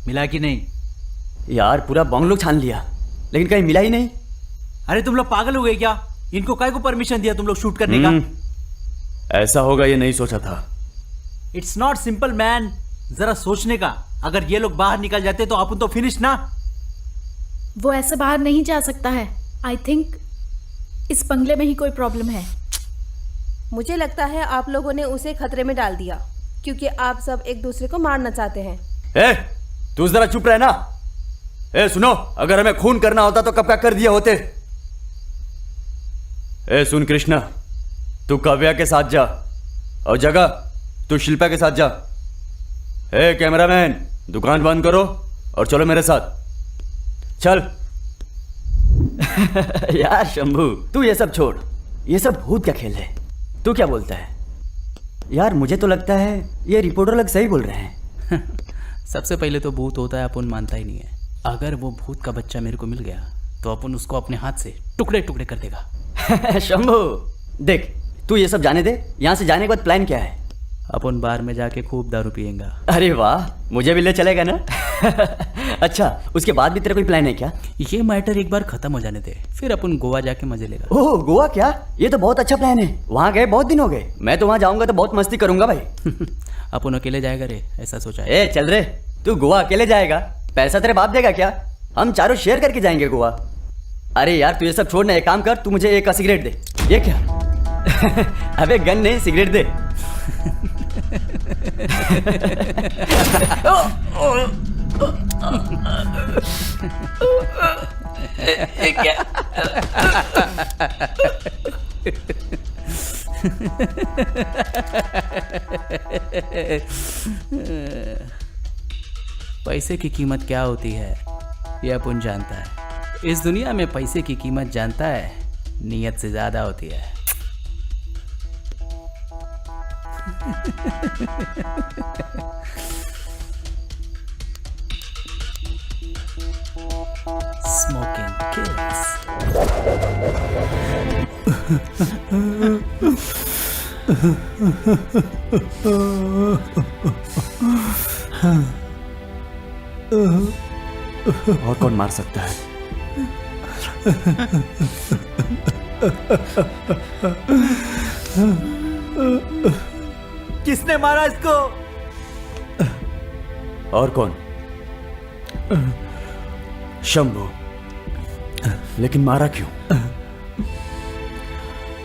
मिला कि नहीं? यार पूरा बंगलो छान लिया लेकिन कहीं मिला ही नहीं। अरे तुम लोग पागल हो गए क्या? इनको काय को परमिशन दिया तुम लोग शूट करने का? ऐसा होगा ये नहीं सोचा था। इट्स नॉट सिंपल मैन, जरा सोचने का। अगर ये लोग बाहर निकल जाते तो अपन तो फिनिश ना। वो ऐसे बाहर नहीं जा सकता है। आई थिंक इस बंगले में ही कोई प्रॉब्लम है। मुझे लगता है आप लोगों ने उसे खतरे में डाल दिया, क्योंकि आप सब एक दूसरे को मारना चाहते हैं। ए, तू जरा चुप रहना। ए सुनो, अगर हमें खून करना होता तो कब का कर दिया होते। ए सुन कृष्णा, तू काव्या के साथ जा, और जगह तू शिल्पा के साथ जा। ए कैमरामैन, दुकान बंद करो और चलो मेरे साथ। चल। यार शंभू, तू ये सब छोड़, ये सब भूत का खेल है। तू क्या बोलता है? यार मुझे तो लगता है ये रिपोर्टर लोग सही बोल रहे हैं। सबसे पहले तो भूत होता है अपन मानता ही नहीं है। अगर वो भूत का बच्चा मेरे को मिल गया तो अपन उसको अपने हाथ से टुकड़े टुकड़े कर देगा। शंभू देख, तू ये सब जाने दे। यहाँ से जाने के बाद प्लान क्या है? अपन बार में जाके खूब दारू पिएंगा। अरे वाह, मुझे भी ले चलेगा ना? अच्छा, उसके बाद भी तेरा कोई प्लान है क्या? ये मैटर एक बार खत्म हो जाने दे, फिर अपन गोवा जाके मजे लेगा। ओह गोवा क्या? ये तो बहुत अच्छा प्लान है। वहाँ गए बहुत दिन हो गए। मैं तो वहाँ जाऊंगा तो बहुत मस्ती करूंगा भाई। अपन अकेले जाएगा रे, ऐसा सोचा है? ए चल रे, तू गोवा अकेले जाएगा? पैसा तेरे बाप देगा क्या? हम चारों शेयर करके जाएंगे गोवा। अरे यार तू ये सब छोड़ना, एक काम कर, तू मुझे एक का सिगरेट दे। ये क्या? अबे गन नहीं, सिगरेट दे। पैसे की कीमत क्या होती है ये अपन जानता है। इस दुनिया में पैसे की कीमत जानता है, नियत से ज्यादा होती है। Smoking kills. और कौन मार सकता है? किसने मारा इसको? और कौन? शंभू। लेकिन मारा क्यों?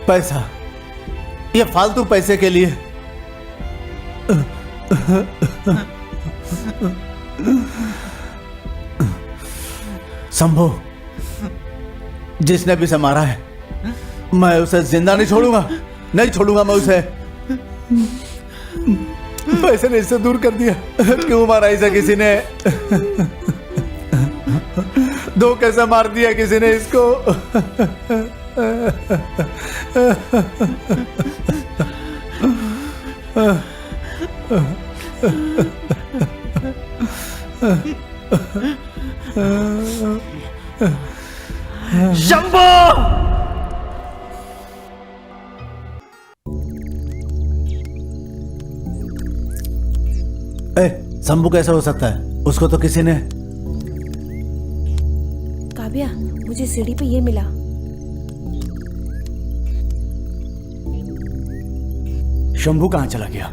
पैसा, ये फालतू पैसे के लिए। शंभू, जिसने भी इसे मारा है, मैं उसे जिंदा नहीं छोड़ूंगा, नहीं छोड़ूंगा मैं उसे। पैसे ने इससे दूर कर दिया, क्यों मारा इसे किसी ने? धोखे से मार दिया किसी ने इसको। शंभू! शंभू कैसे हो सकता है? उसको तो किसी ने। काव्या, मुझे सीढ़ी पे ये मिला। शंभू कहाँ चला गया?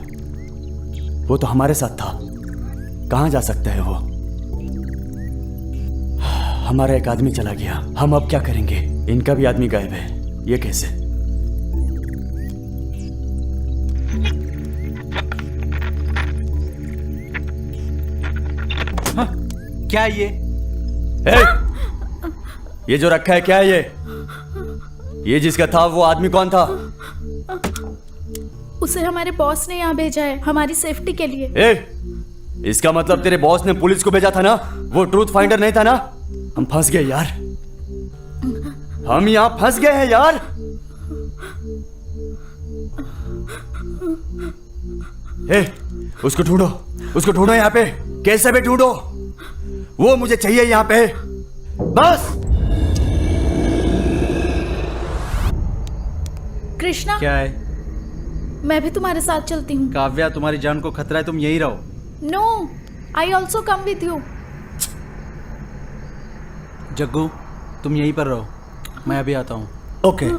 वो तो हमारे साथ था, कहाँ जा सकता है वो? हमारा एक आदमी चला गया, हम अब क्या करेंगे? इनका भी आदमी गायब है, ये कैसे? हाँ, क्या ये? ये जो रखा है क्या है ये जिसका था वो आदमी कौन था? उसे हमारे बॉस ने यहाँ भेजा है हमारी सेफ्टी के लिए। इसका मतलब तेरे बॉस ने पुलिस को भेजा था ना? वो ट्रूथ फाइंडर नहीं था ना? हम फंस गए यार, हम यहाँ फंस गए हैं यार। उसको ढूंढो यहाँ पे, कैसे भी ढूंढो, वो मुझे चाहिए यहाँ पे, बस। कृष्णा, क्या है? मैं भी तुम्हारे साथ चलती हूँ। काव्या, तुम्हारी जान को खतरा है, तुम यहीं रहो। No, I also come with you. Jaggu, तुम यहीं पर रहो, मैं अभी आता हूँ। ओके।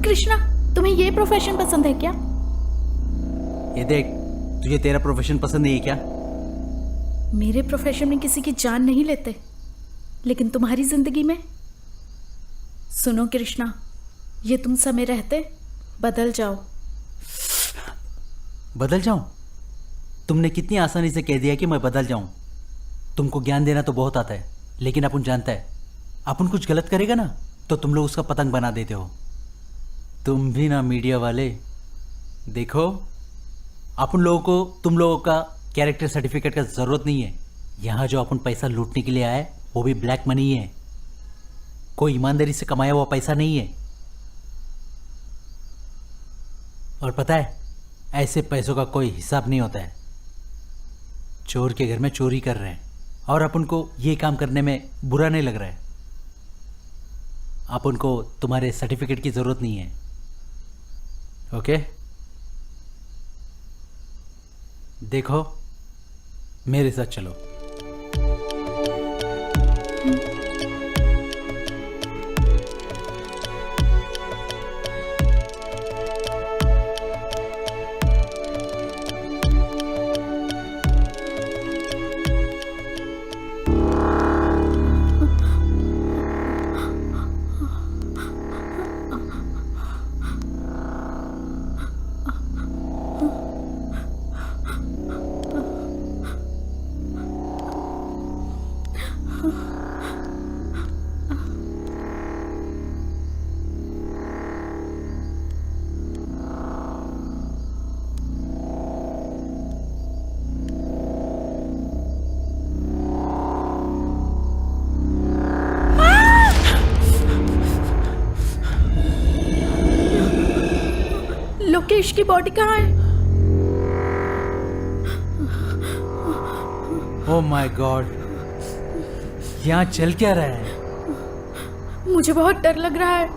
कृष्णा, तुम्हें ये प्रोफेशन पसंद है क्या? ये देख, तुझे तेरा प्रोफेशन पसंद नहीं है क्या? मेरे प्रोफेशन में किसी की जान नहीं लेते, लेकिन तुम्हारी जिंदगी में। सुनो कृष्णा, ये तुम समय रहते बदल जाओ। बदल जाऊं? तुमने कितनी आसानी से कह दिया कि मैं बदल जाऊं। तुमको ज्ञान देना तो बहुत आता है, लेकिन अपन जानता है अपन कुछ गलत करेगा ना तो तुम लोग उसका पतंग बना देते हो। तुम भी ना मीडिया वाले, देखो अपन लोगों को तुम लोगों का कैरेक्टर सर्टिफिकेट का ज़रूरत नहीं है। यहाँ जो अपन पैसा लूटने के लिए आए वो भी ब्लैक मनी है, कोई ईमानदारी से कमाया हुआ पैसा नहीं है। और पता है, ऐसे पैसों का कोई हिसाब नहीं होता है। चोर के घर में चोरी कर रहे हैं और अपन को ये काम करने में बुरा नहीं लग रहा है। अपन को तुम्हारे सर्टिफिकेट की ज़रूरत नहीं है, ओके? देखो, मेरे साथ चलो। लोकेश की बॉडी कहाँ है? ओह माय गॉड, यहाँ चल क्या रहा है? मुझे बहुत डर लग रहा है।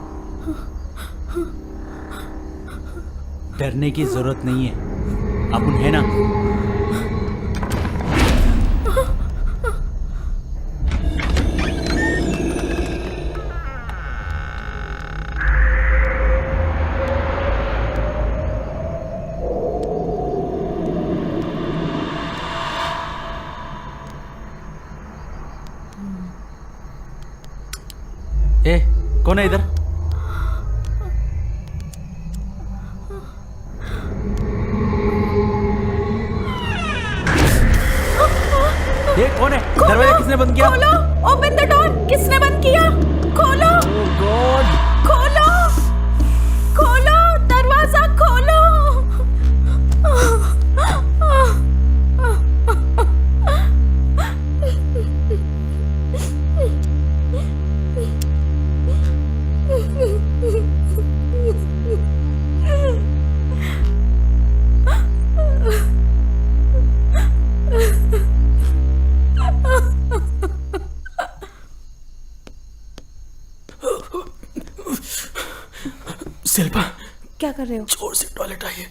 डरने की जरूरत नहीं है, अपन है ना। ए, कौन है इधर? ये कौन है? दरवाजा किसने बंद किया? खोलो, ओपन द डोर। किसने बंद किया? खोलो, गॉड! खोलो, खोलो, दरवाजा खोलो। शिल्पा, क्या कर रहे हो? जोर से टॉयलेट आई है,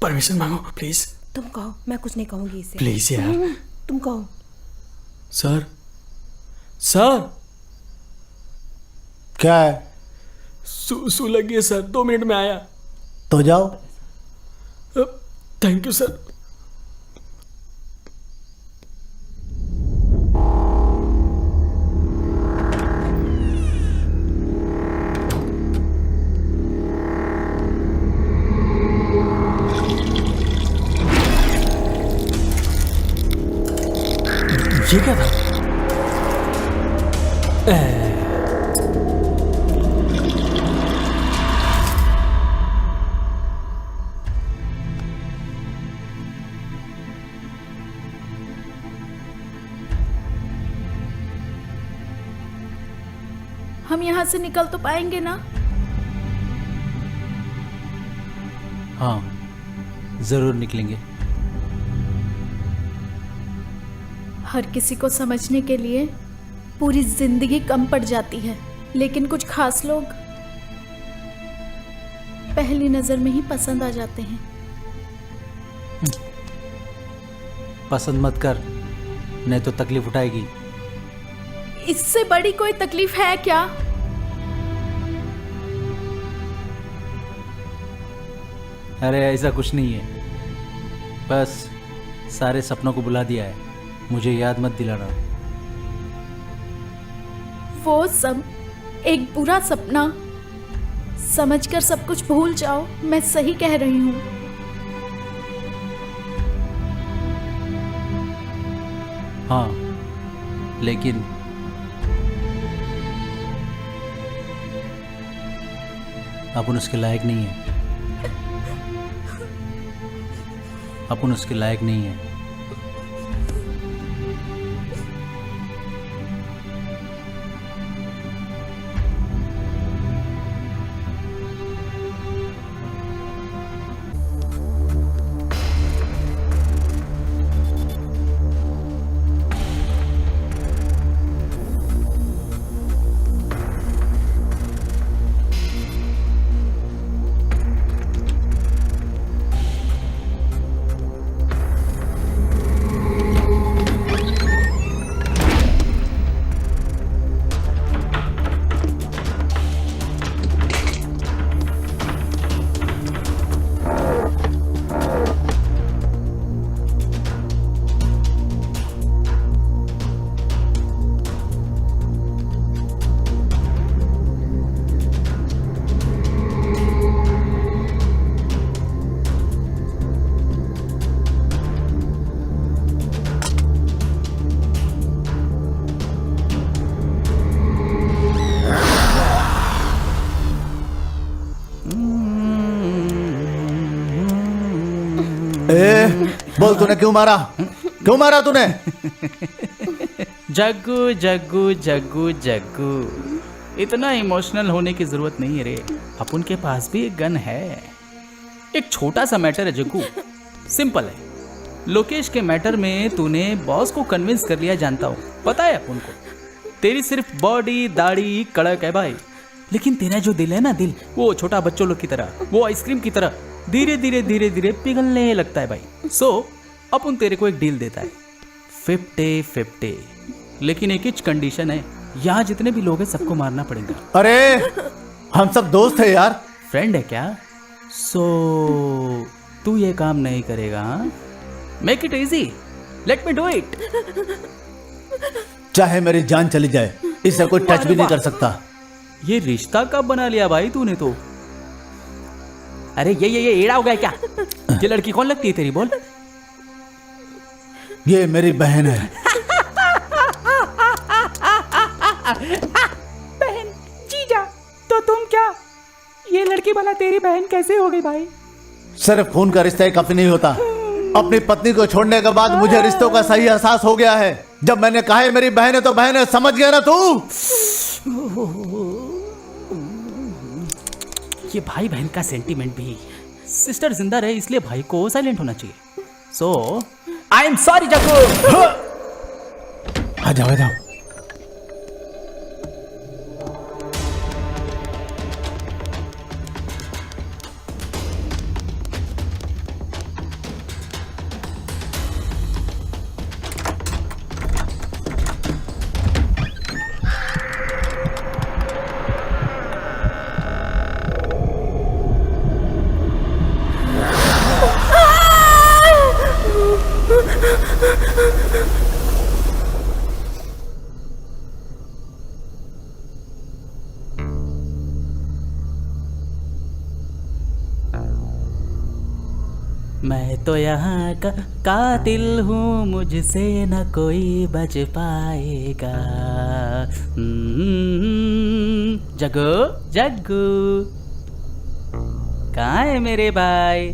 परमिशन मांगो प्लीज। तुम कहो, मैं कुछ नहीं कहूंगी इससे। प्लीज यार। तुम कहो। सर, सर, क्या है? सू लगी है सर, 2 मिनट में आया। तो जाओ। Thank you sir. ये क्या था? हम यहाँ से निकल तो पाएंगे ना? हाँ, जरूर निकलेंगे। हर किसी को समझने के लिए पूरी जिंदगी कम पड़ जाती है, लेकिन कुछ खास लोग पहली नजर में ही पसंद आ जाते हैं। पसंद मत कर, नहीं तो तकलीफ उठाएगी। इससे बड़ी कोई तकलीफ है क्या? अरे ऐसा कुछ नहीं है, बस सारे सपनों को बुला दिया है, मुझे याद मत दिलाना। वो सब एक बुरा सपना समझकर सब कुछ भूल जाओ, मैं सही कह रही हूँ। हाँ, लेकिन अपन उसके लायक नहीं है। अपन उसके लायक नहीं है। बोल, तूने क्यों मारा? क्यों मारा तूने? जग्गू जग्गू जग्गू जग्गू, इतना इमोशनल होने की जरूरत नहीं है रे। अपन के पास भी एक गन है। एक छोटा सा मैटर है जग्गू, सिंपल है। लोकेश के मैटर में तूने बॉस को कन्विंस कर लिया, जानता हूँ, पता है अपन को। तेरी सिर्फ बॉडी दाढ़ी कड़क है भाई, लेकिन तेरा जो दिल है ना, दिल वो छोटा बच्चों लोग की तरह, वो आइसक्रीम की तरह धीरे धीरे धीरे धीरे पिघलने लगता है भाई। सो अपन तेरे को एक डील देता है 50-50, लेकिन एक ही कंडीशन है, यहाँ जितने भी लोग हैं सबको मारना पड़ेगा। अरे हम सब दोस्त है यार। फ्रेंड है क्या? सो तू ये काम नहीं करेगा? Make it easy, let me do it. चाहे मेरी जान चली जाए, इसे कोई टच भी नहीं कर सकता। ये रिश्ता कब बना लिया भाई तूने तो? अरे ये एड़ा हो गया क्या? ये लड़की कौन लगती है तेरी, बोल? ये मेरी बहन है। बहन? जीजा, तो तुम क्या? ये लड़की भला तेरी बहन कैसे हो गई भाई? सिर्फ खून का रिश्ता ही काफी नहीं होता। अपनी पत्नी को छोड़ने के बाद मुझे रिश्तों का सही एहसास हो गया है। जब मैंने कहा है मेरी बहन है तो बहन है, समझ गया ना तू? ये भाई बहन का सेंटीमेंट भी। सिस्टर जिंदा रहे इसलिए भाई को साइलेंट होना चाहिए। सो आई एम सॉरी जग्गू। आ जाओ, आ जाओ। मैं तो यहाँ का कातिल हूँ, मुझसे न कोई बच पाएगा। जग्गू, जग्गू कहाँ है मेरे भाई?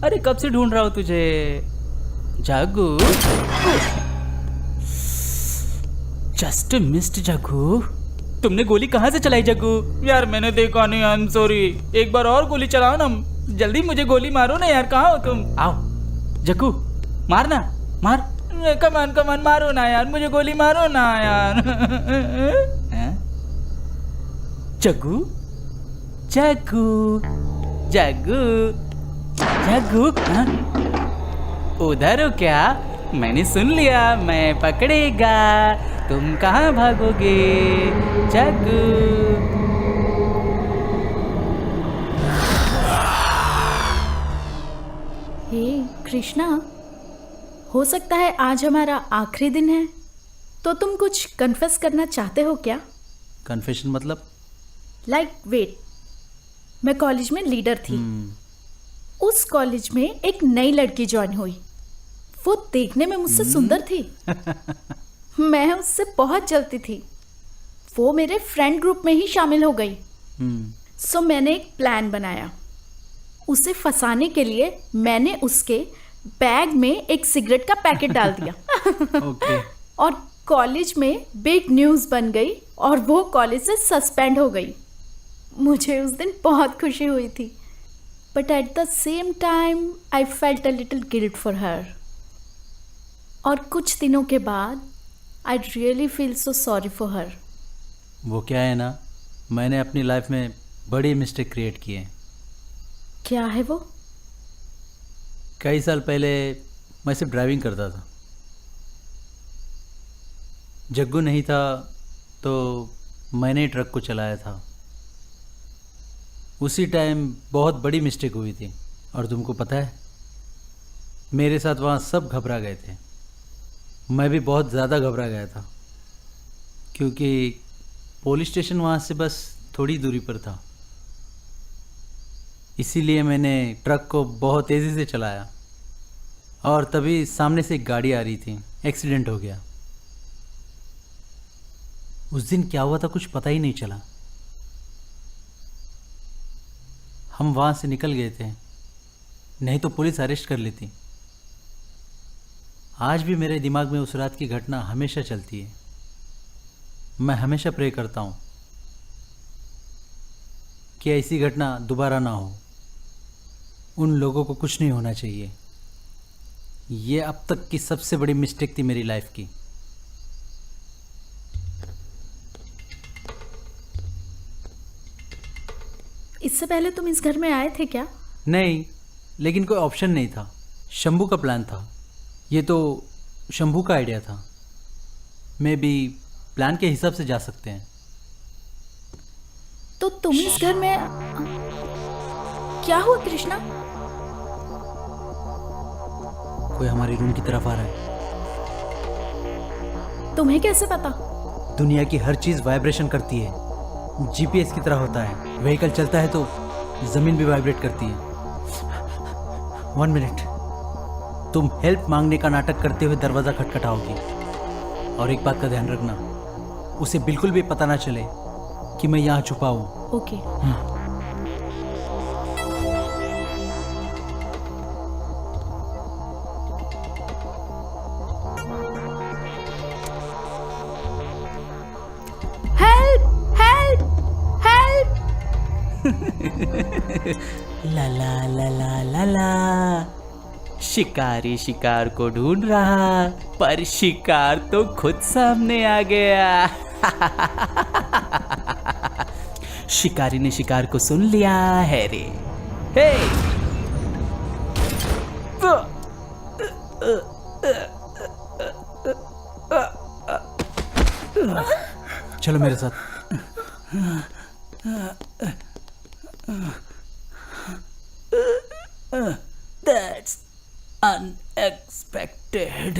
अरे कब से ढूंढ रहा हूँ तुझे। Jaggu, just missed Jaggu. तुमने गोली कहाँ से चलाई जग्गू? यार मैंने देखा नहीं, आई एम सॉरी। एक बार और गोली चलाओ ना, जल्दी मुझे गोली मारो ना यार। कहाँ हो तुम? आओ जग्गू, मारना, मार। कमान कमान मारो ना यार, मुझे गोली मारो ना यार। जग्गू, जग्गू, जग्गू, जग्गू, हाँ? उधर हो क्या? मैंने सुन लिया, मैं पकड़ेगा। तुम कहाँ भागोगे जग्गू? हे कृष्णा, हो सकता है आज हमारा आखिरी दिन है, तो तुम कुछ कन्फेस करना चाहते हो क्या? कन्फेशन मतलब? लाइक वेट, मैं कॉलेज में लीडर थी। उस कॉलेज में एक नई लड़की ज्वाइन हुई। वो देखने में मुझसे सुंदर थी। मैं उससे बहुत जलती थी। वो मेरे फ्रेंड ग्रुप में ही शामिल हो गई। सो मैंने एक प्लान बनाया। उसे फंसाने के लिए मैंने उसके बैग में एक सिगरेट का पैकेट डाल दिया। ओके। और कॉलेज में बिग न्यूज़ बन गई और वो कॉलेज से सस्पेंड हो गई। मुझे उस दिन बहुत खुशी हुई थी, but at the same time I felt a little guilt for her. और कुछ दिनों के बाद I really feel so sorry for her. वो क्या है ना, मैंने अपनी लाइफ में बड़ी मिस्टेक क्रिएट की है। क्या है वो? कई साल पहले मैं सिर्फ ड्राइविंग करता था। जग्गू नहीं था तो मैंने ही ट्रक को चलाया था। उसी टाइम बहुत बड़ी मिस्टेक हुई थी। और तुमको पता है, मेरे साथ वहाँ सब घबरा गए थे। मैं भी बहुत ज़्यादा घबरा गया था, क्योंकि पुलिस स्टेशन वहाँ से बस थोड़ी दूरी पर था। इसीलिए मैंने ट्रक को बहुत तेज़ी से चलाया और तभी सामने से एक गाड़ी आ रही थी। एक्सीडेंट हो गया। उस दिन क्या हुआ था कुछ पता ही नहीं चला। हम वहाँ से निकल गए थे, नहीं तो पुलिस अरेस्ट कर लेती। आज भी मेरे दिमाग में उस रात की घटना हमेशा चलती है। मैं हमेशा प्रे करता हूँ कि ऐसी घटना दोबारा ना हो। उन लोगों को कुछ नहीं होना चाहिए। ये अब तक की सबसे बड़ी मिस्टेक थी मेरी लाइफ की। इससे पहले तुम इस घर में आए थे क्या? नहीं, लेकिन कोई ऑप्शन नहीं था। शंभू का प्लान था। ये तो शंभू का आइडिया था। मे बी प्लान के हिसाब से जा सकते हैं। तो तुम इस घर में क्या हुआ कृष्णा? कोई हमारे रूम की तरफ आ रहा है। तुम्हें कैसे पता? दुनिया की हर चीज वाइब्रेशन करती है, जीपीएस की तरह होता है। व्हीकल चलता है तो जमीन भी वाइब्रेट करती है। 1 मिनट, तुम हेल्प मांगने का नाटक करते हुए दरवाजा खटखटाओगी, और एक बात का ध्यान रखना, उसे बिल्कुल भी पता ना चले कि मैं यहाँ छुपा हूँ। ओके। ला ला ला ला ला ला। शिकारी शिकार को ढूंढ रहा, पर शिकार तो खुद सामने आ गया। शिकारी ने शिकार को सुन लिया है रे। हे! चलो मेरे साथ। That's unexpected.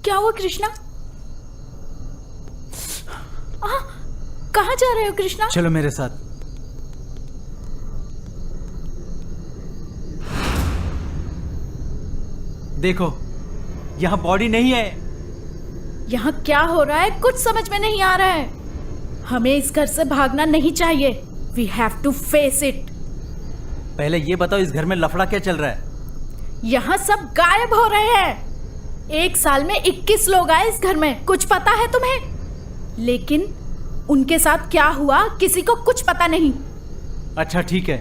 क्या हुआ कृष्णा? कहाँ जा रहे हो कृष्णा? चलो मेरे साथ। देखो, यहाँ बॉडी नहीं है। यहाँ क्या हो रहा है कुछ समझ में नहीं आ रहा है। हमें इस घर से भागना नहीं चाहिए। We have to face it. पहले ये बताओ, इस घर में लफड़ा क्या चल रहा है? यहाँ सब गायब हो रहे हैं। एक साल में 21 लोग आए इस घर में, कुछ पता है तुम्हें? लेकिन उनके साथ क्या हुआ किसी को कुछ पता नहीं। अच्छा ठीक है,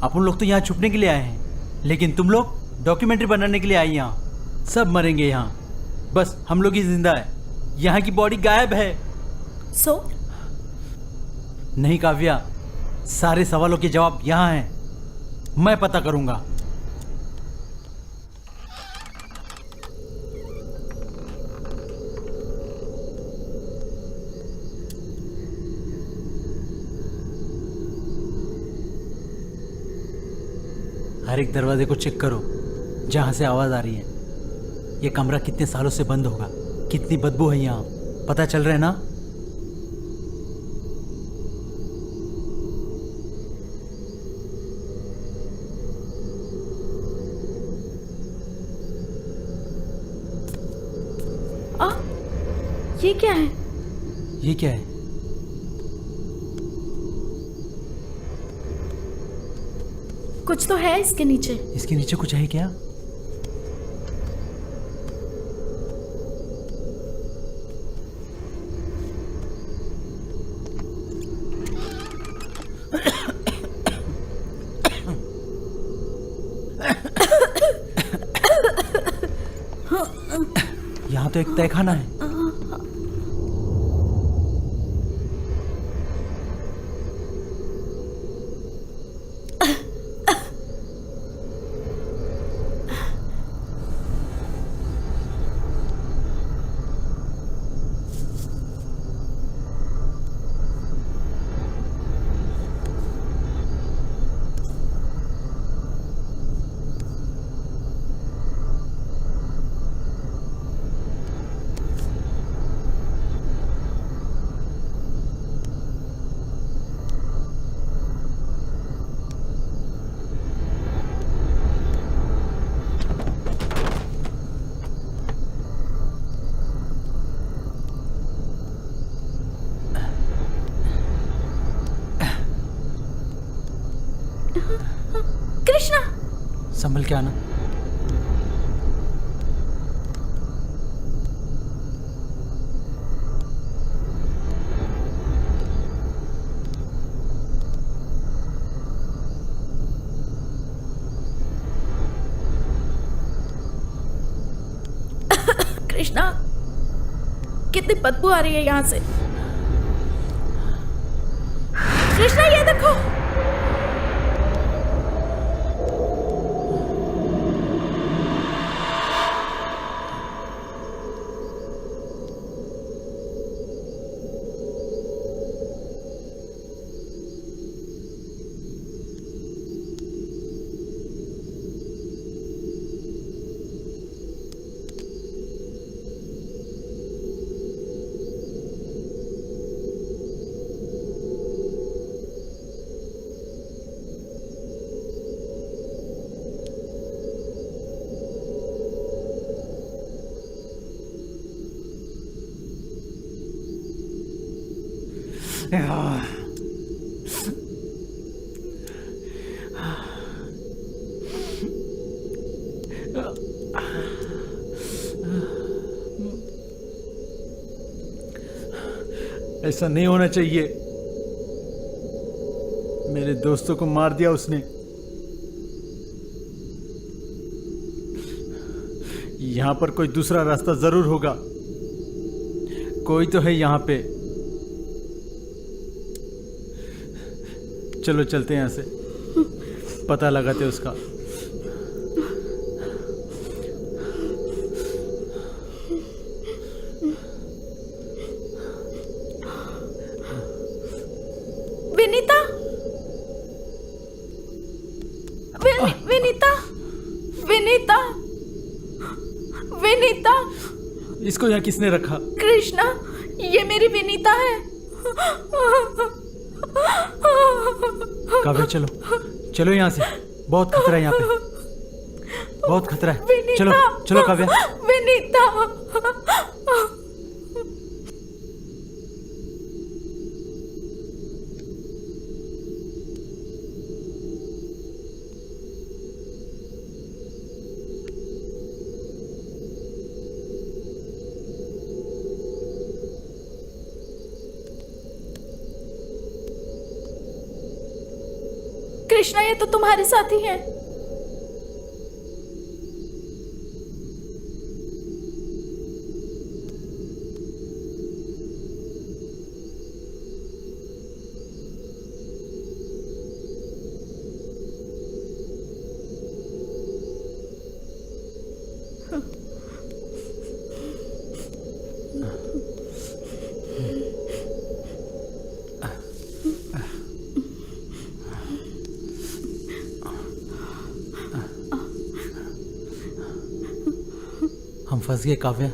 अपन लोग तो यहाँ छुपने के लिए आए हैं, लेकिन तुम लोग डॉक्यूमेंट्री बनाने के लिए आई यहाँ। सब मरेंगे यहाँ, बस हम लोग ही जिंदा है। यहाँ की बॉडी गायब है। सो नहीं काव्या, सारे सवालों के जवाब यहाँ हैं। मैं पता करूंगा। हर एक दरवाजे को चेक करो जहां से आवाज आ रही है। ये कमरा कितने सालों से बंद होगा, कितनी बदबू है यहाँ, पता चल रहा है ना? ये क्या है? ये क्या है? कुछ तो है इसके नीचे। इसके नीचे कुछ है क्या? यहाँ तो एक तहखाना है। कृष्णा, संभल के आना। कृष्णा, कितनी बदबू आ रही है यहाँ से। कृष्णा ये देखो। ऐसा नहीं होना चाहिए। मेरे दोस्तों को मार दिया उसने। यहां पर कोई दूसरा रास्ता जरूर होगा। कोई तो है यहां पे। चलो चलते हैं यहां से, पता लगाते हैं उसका। विनीता, विनीता, विनीता, विनीता। इसको यहाँ किसने रखा? कृष्णा, ये मेरी विनीता है। काव्या चलो, चलो यहाँ से, बहुत खतरा है यहाँ पे, बहुत खतरा है। चलो चलो काव्या। विनीता। कृष्णा, ये तो तुम्हारे साथी हैं। हम फंस गए काव्या।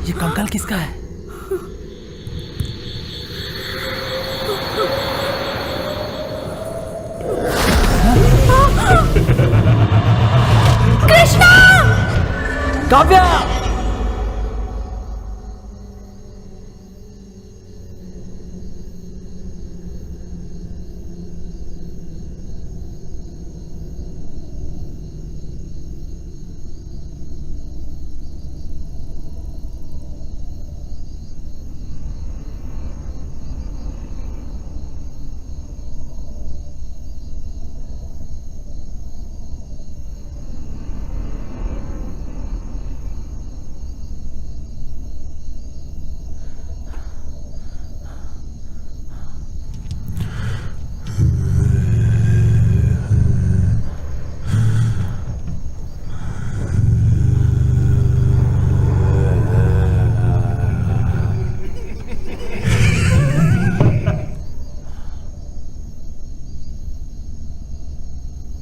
ये कंकाल किसका है? कृष्णा! काव्या!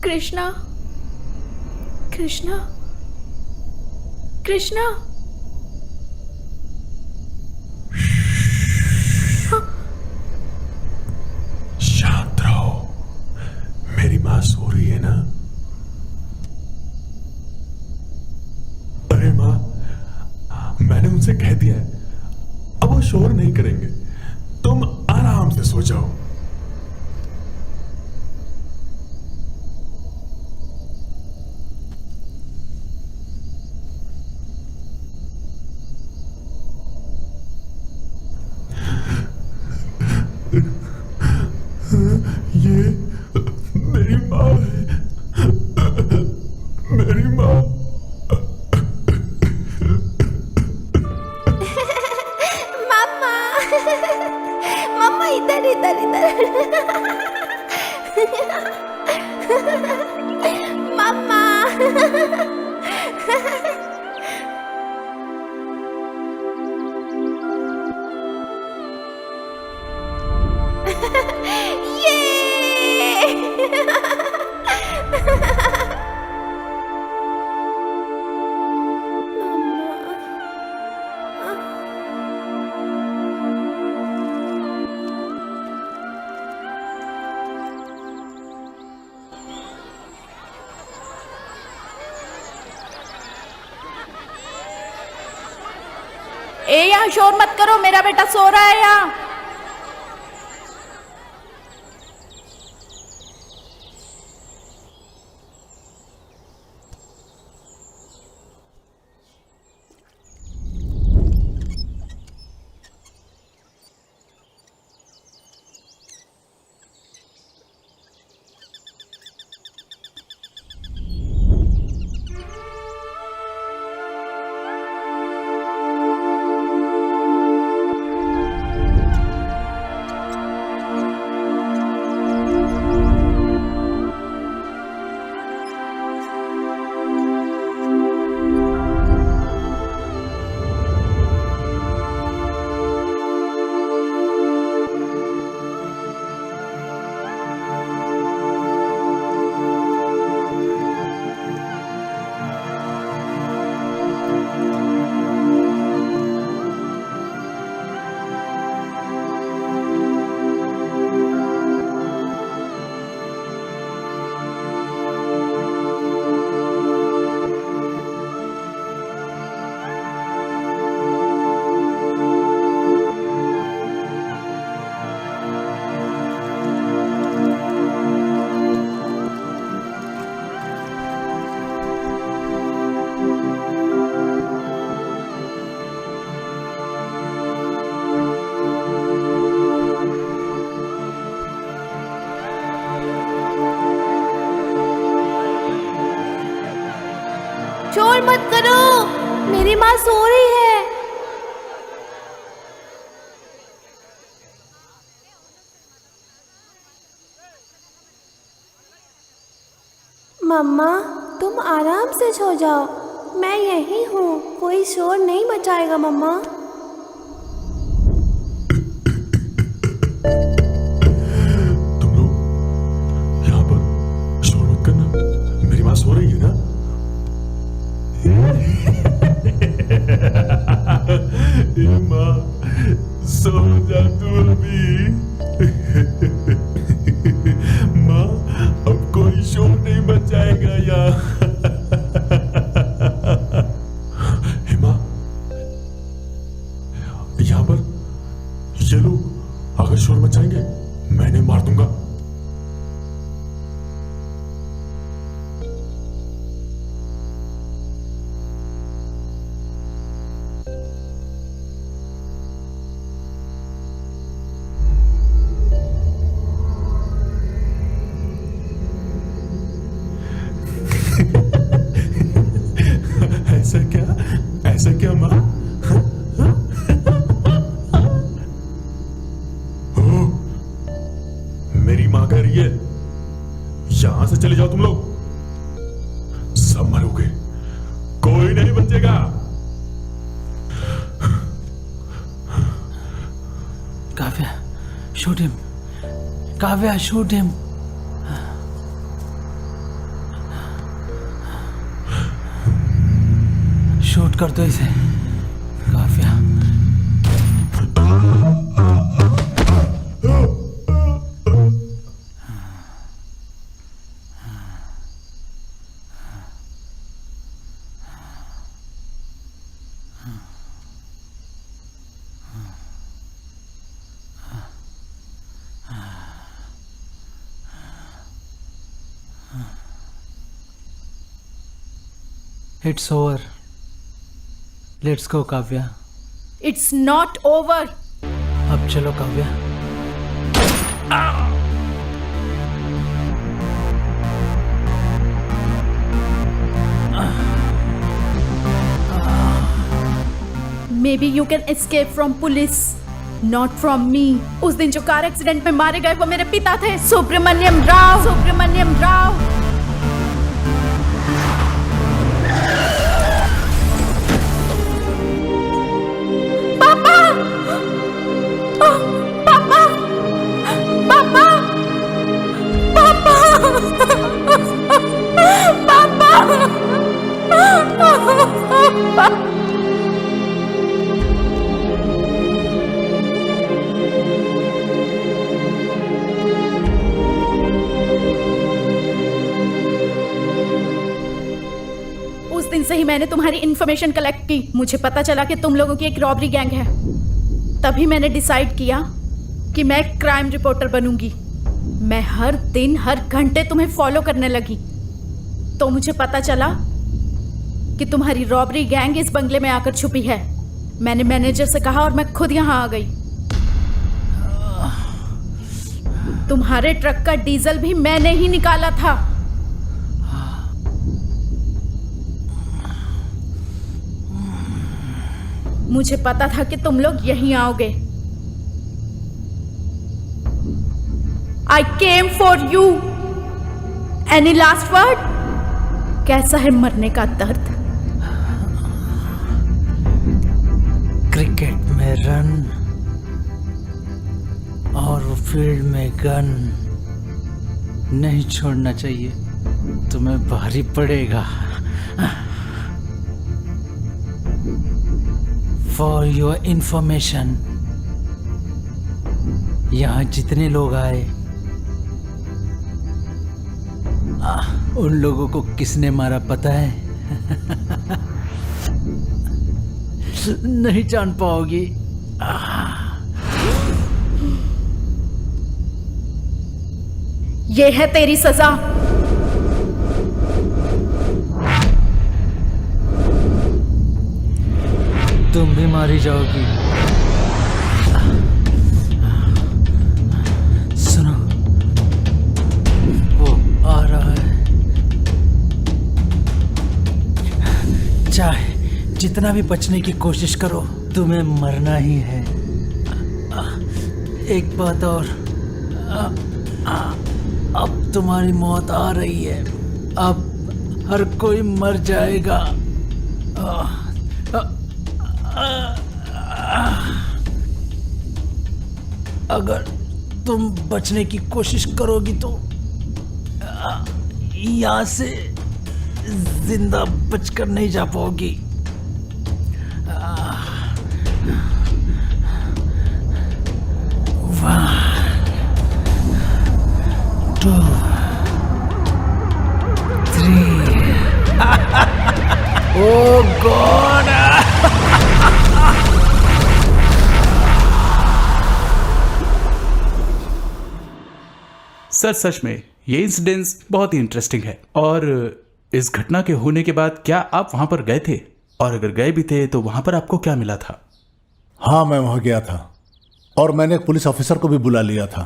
कृष्णा, कृष्णा, कृष्णा। शांत रहो, मेरी माँ सो रही है ना। अरे माँ, मैंने उनसे कह दिया है, अब वो शोर नहीं करेंगे। तुम आराम से सो जाओ। ये मेरी माँ है, मेरी माँ। मम्मा, मम्मा इधर इधर इधर। मम्मा। ए यहाँ शोर मत करो, मेरा बेटा सो रहा है यहाँ। शोर मत करो, मेरी माँ सो रही है। मम्मा, तुम आराम से सो जाओ, मैं यहीं हूँ, कोई शोर नहीं मचाएगा मम्मा। तुम लोग यहाँ पर शोर मत करना, मेरी माँ सो रही है ना। माँ सो जा तू अभी। माँ अब कोई शोर नहीं मचाएगा यहाँ। माँ यहाँ पर ये लोग अगर शोर मचाएंगे मैं इन्हें मार दूंगा। ऐसा क्या माँ? मेरी माँ कह रही है यहां से चले जाओ तुम लोग, सब मरोगे, कोई नहीं बचेगा। Kavya, shoot him. Kavya, shoot him. Shoot कर दो इसे, Kavya. It's over. Let's go, Kavya. It's not over. अब चलो Kavya. Maybe you can escape from police. Not from me. उस दिन जो कार एक्सीडेंट में मारे गए वो मेरे पिता थे, सुब्रमण्यम राव। सुब्रमण्यम राव। पापा, पापा, पापा, पापा। उस दिन से ही मैंने तुम्हारी इन्फॉर्मेशन कलेक्ट की। मुझे पता चला कि तुम लोगों की एक रॉबरी गैंग है। तभी मैंने डिसाइड किया कि मैं क्राइम रिपोर्टर बनूंगी। मैं हर दिन हर घंटे तुम्हें फॉलो करने लगी। तो मुझे पता चला कि तुम्हारी रॉबरी गैंग इस बंगले में आकर छुपी है। मैंने मैनेजर से कहा और मैं खुद यहां आ गई। तुम्हारे ट्रक का डीजल भी मैंने ही निकाला था। मुझे पता था कि तुम लोग यहीं आओगे। I came for you. Any last word? कैसा है मरने का दर्द? क्रिकेट में रन और फील्ड में गन नहीं छोड़ना चाहिए, तुम्हें भारी पड़ेगा। फॉर योर इंफॉर्मेशन, यहाँ जितने लोग आए उन लोगों को किसने मारा पता है? नहीं जान पाओगी। ये है तेरी सजा। तुम भी मारी जाओगी। सुनो, वो आ रहा है। चाहे जितना भी बचने की कोशिश करो, तुम्हें मरना ही है। एक बात और, अब तुम्हारी मौत आ रही है। अब हर कोई मर जाएगा। अगर तुम बचने की कोशिश करोगी तो यहाँ से जिंदा बचकर नहीं जा पाओगी। Two, three. Oh God! Sir सच में ये इंसिडेंस बहुत ही इंटरेस्टिंग है। और इस घटना के होने के बाद क्या आप वहां पर गए थे? और अगर गए भी थे तो वहां पर आपको क्या मिला था? हाँ, मैं वहां गया था और मैंने एक पुलिस ऑफिसर को भी बुला लिया था।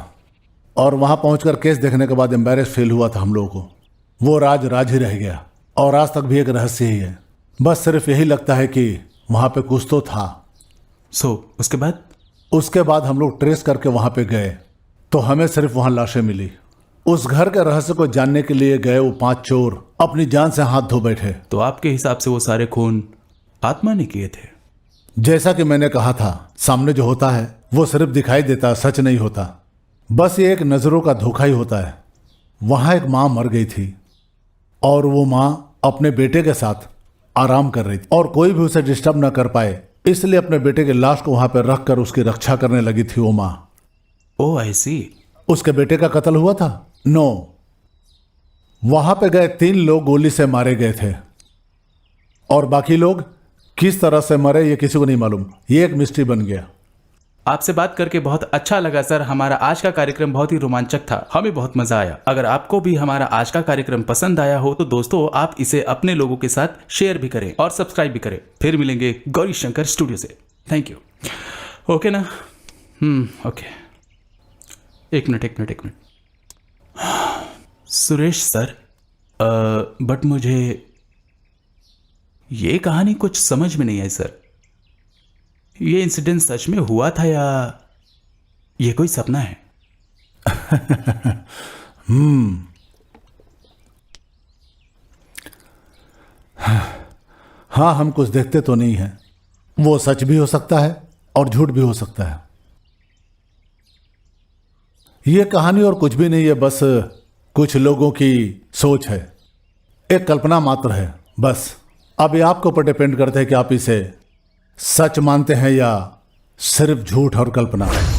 और वहां पहुंचकर केस देखने के बाद एम्बैरेस फील हुआ था हम लोगों को। वो राज राज ही रह गया और आज तक भी एक रहस्य ही है। बस सिर्फ यही लगता है कि वहां पे कुछ तो था। उसके बाद? उसके बाद हम लोग ट्रेस करके वहां पे गए तो हमें सिर्फ वहां लाशें मिली। उस घर के रहस्य को जानने के लिए गए वो 5 चोर अपनी जान से हाथ धो बैठे। तो आपके हिसाब से वो सारे खून आत्मा ने किए थे? जैसा कि मैंने कहा था, सामने जो होता है वो सिर्फ दिखाई देता, सच नहीं होता। बस ये एक नजरों का धोखा ही होता है। वहां एक माँ मर गई थी और वो माँ अपने बेटे के साथ आराम कर रही थी और कोई भी उसे डिस्टर्ब ना कर पाए, इसलिए अपने बेटे के लाश को वहां पर रखकर उसकी रक्षा करने लगी थी वो माँ। ओह, आई सी। उसके बेटे का कत्ल हुआ था? नो, वहां पे गए 3 लोग गोली से मारे गए थे और बाकी लोग किस तरह से मरे ये किसी को नहीं मालूम। ये एक मिस्ट्री बन गया। आपसे बात करके बहुत अच्छा लगा सर। हमारा आज का कार्यक्रम बहुत ही रोमांचक था, हमें बहुत मजा आया। अगर आपको भी हमारा आज का कार्यक्रम पसंद आया हो तो दोस्तों आप इसे अपने लोगों के साथ शेयर भी करें और सब्सक्राइब भी करें। फिर मिलेंगे गौरी शंकर स्टूडियो से। Thank you. ओके ना? ओके, एक मिनट। सुरेश सर, बट मुझे ये कहानी कुछ समझ में नहीं आई सर। ये इंसिडेंट सच में हुआ था या ये कोई सपना है। हाँ, हम कुछ देखते तो नहीं हैं। वो सच भी हो सकता है और झूठ भी हो सकता है। ये कहानी और कुछ भी नहीं है, बस कुछ लोगों की सोच है, एक कल्पना मात्र है बस। अब ये आपके ऊपर डिपेंड करता है कि आप इसे सच मानते हैं या सिर्फ झूठ और कल्पना है।